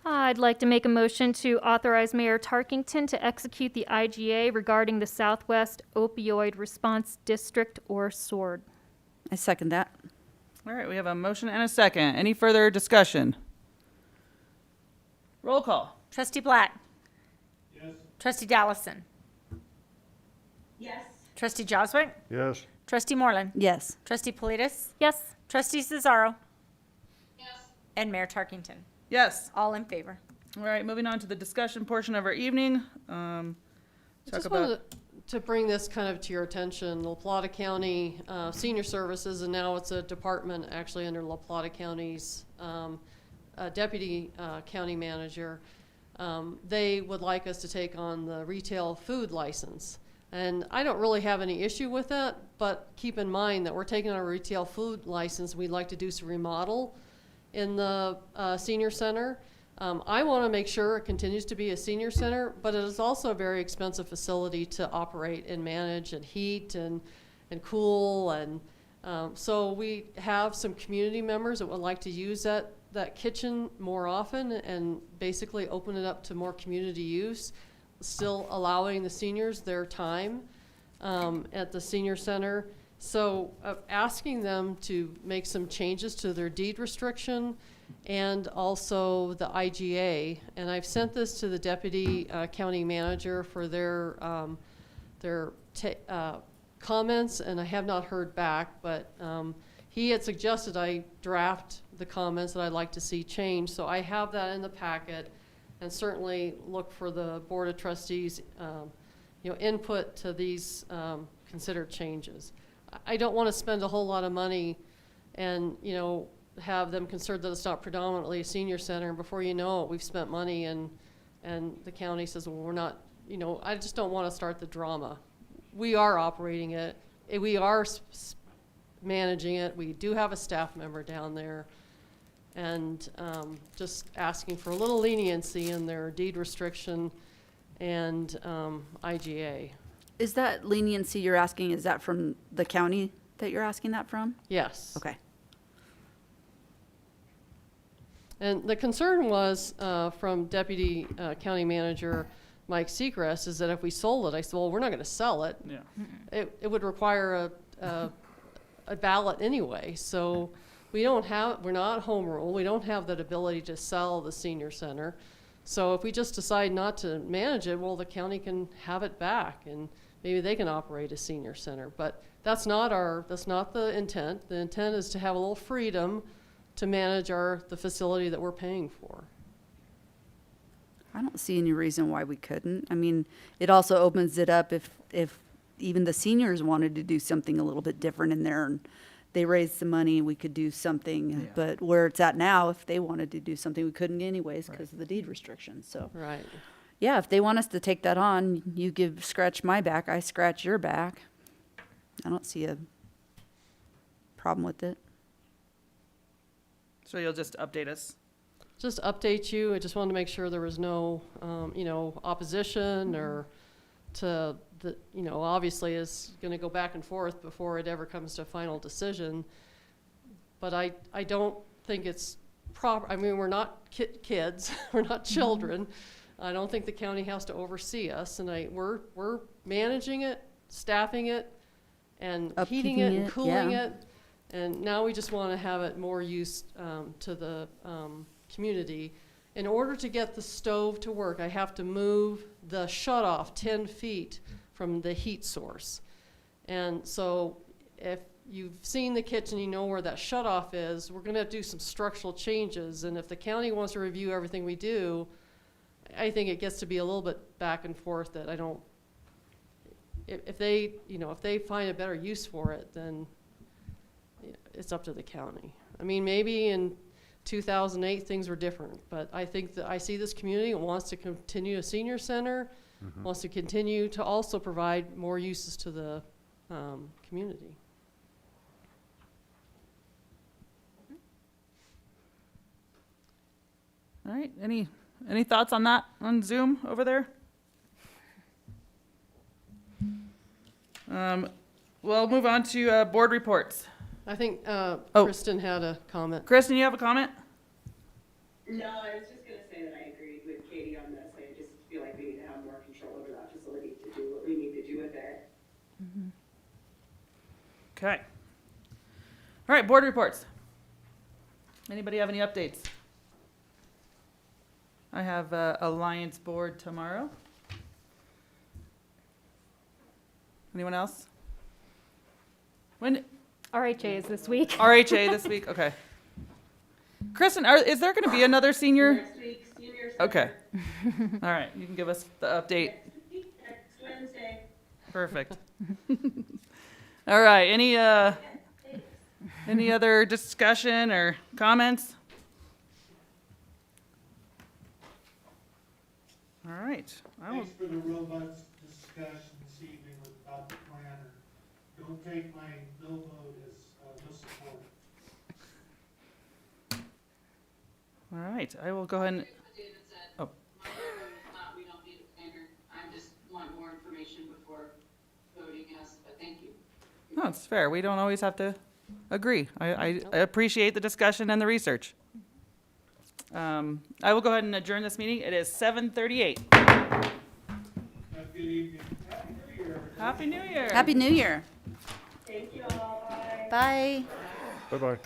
I'd like to make a motion to authorize Mayor Tarkington to execute the IGA regarding the Southwest Opioid Response District, or SWORD. I second that. All right, we have a motion and a second. Any further discussion? Roll call. Trustee Black. Yes. Trustee Dallison. Yes. Trustee Joswick. Yes, Trustee Moreland. Yes. Trustee Politis. Yes. Trustee Cesaro. Yes. And Mayor Tarkington. Yes. All in favor. All right, moving on to the discussion portion of our evening. I Talk just about, wanted to bring this kind of to your attention. La Plata County Senior Services, and now it's a department actually under La Plata County's deputy county manager. They would like us to take on the retail food license. And I don't really have any issue with that, but keep in mind that we're taking on a retail food license. We'd like to do some remodel in the senior center. I want to make sure it continues to be a senior center, but it is also a very expensive facility to operate and manage and heat and cool. And so we have some community members that would like to use that kitchen more often and basically open it up to more community use, still allowing the seniors their time at the senior center. So asking them to make some changes to their deed restriction and also the IGA. And I've sent this to the deputy county manager for their comments, and I have not heard back, but he had suggested I draft the comments that I'd like to see changed. So I have that in the packet, and certainly look for the Board of Trustees input to these considered changes. I don't want to spend a whole lot of money and, have them concerned that it's not predominantly a senior center, and before you know it, we've spent money and the county says, well, we're not, I just don't want to start the drama. We are operating it. We are managing it. We do have a staff member down there, and just asking for a little leniency in their deed restriction and IGA. Is that leniency you're asking, is that from the county that you're asking that from? Yes. Okay. And the concern was from Deputy County Manager Mike Seacrest is that if we sold it, I said, well, we're not going to sell it. yeah. It would require a ballot anyway. So we're not home rule. We don't have that ability to sell the senior center. So if we just decide not to manage it, well, the county can have it back, and maybe they can operate a senior center. But that's not the intent. The intent is to have a little freedom to manage the facility that we're paying for. I don't see any reason why we couldn't. I mean, it also opens it up if even the seniors wanted to do something a little bit different in there and they raised some money, we could do something. Yeah. But where it's at now, if they wanted to do something, we couldn't anyways because of the deed restrictions. So, Right. yeah, if they want us to take that on, you scratch my back, I scratch your back. I don't see a problem with it. So you'll just update us? Just update you. I just wanted to make sure there was no, opposition or to the, obviously is going to go back and forth before it ever comes to a final decision. But I don't think it's proper. I mean, we're not kids. We're not children. I don't think the county has to oversee us. And we're managing it, staffing it, and heating it Upkeeping and it, cooling yeah. it. And now we just want to have it more used to the community. In order to get the stove to work, I have to move the shutoff 10 feet from the heat source. And so if you've seen the kitchen, you know where that shutoff is. We're going to do some structural changes. And if the county wants to review everything we do, I think it gets to be a little bit back and forth that I don't, if they find a better use for it, then it's up to the county. I mean, maybe in 2008 things were different, but I think that I see this community wants to continue a senior center, wants to continue to also provide more uses to the community. All right, any thoughts on that on Zoom over there? We'll move on to board reports. I think Oh. Kristen had a comment. Kristen, you have a comment? No, I was just gonna say that I agreed with Katie on this. I just feel like we need to have more control over that facility to do what we need to do with it. Okay. All right, board reports. Anybody have any updates? I have Alliance Board tomorrow. Anyone else? When, RHA is this week. RHA this week, okay. Kristen, is there gonna be another senior? Next week, senior center. Okay. All right, you can give us the update. Next Wednesday. Perfect. All right, any other discussion or comments? All right. I will, Thanks for the robust discussion this evening about the planner. Don't take my no vote as no support. all right, I will go ahead and, What David said. Oh. My vote is not, we don't need a planner. I just want more information before voting yes, but thank you. no, it's fair. We don't always have to agree. I appreciate the discussion and the research. I will go ahead and adjourn this meeting. It is 7:38. Have a good evening. Happy New Year. Happy New Year. Happy New Year. Thank you all, bye. Bye. Bye-bye.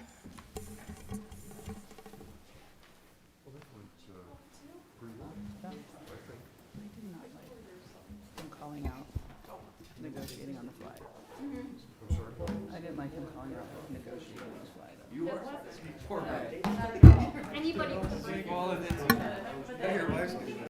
I'm calling out, negotiating on the fly. I didn't like him calling out, negotiating on the fly. Anybody? All of it.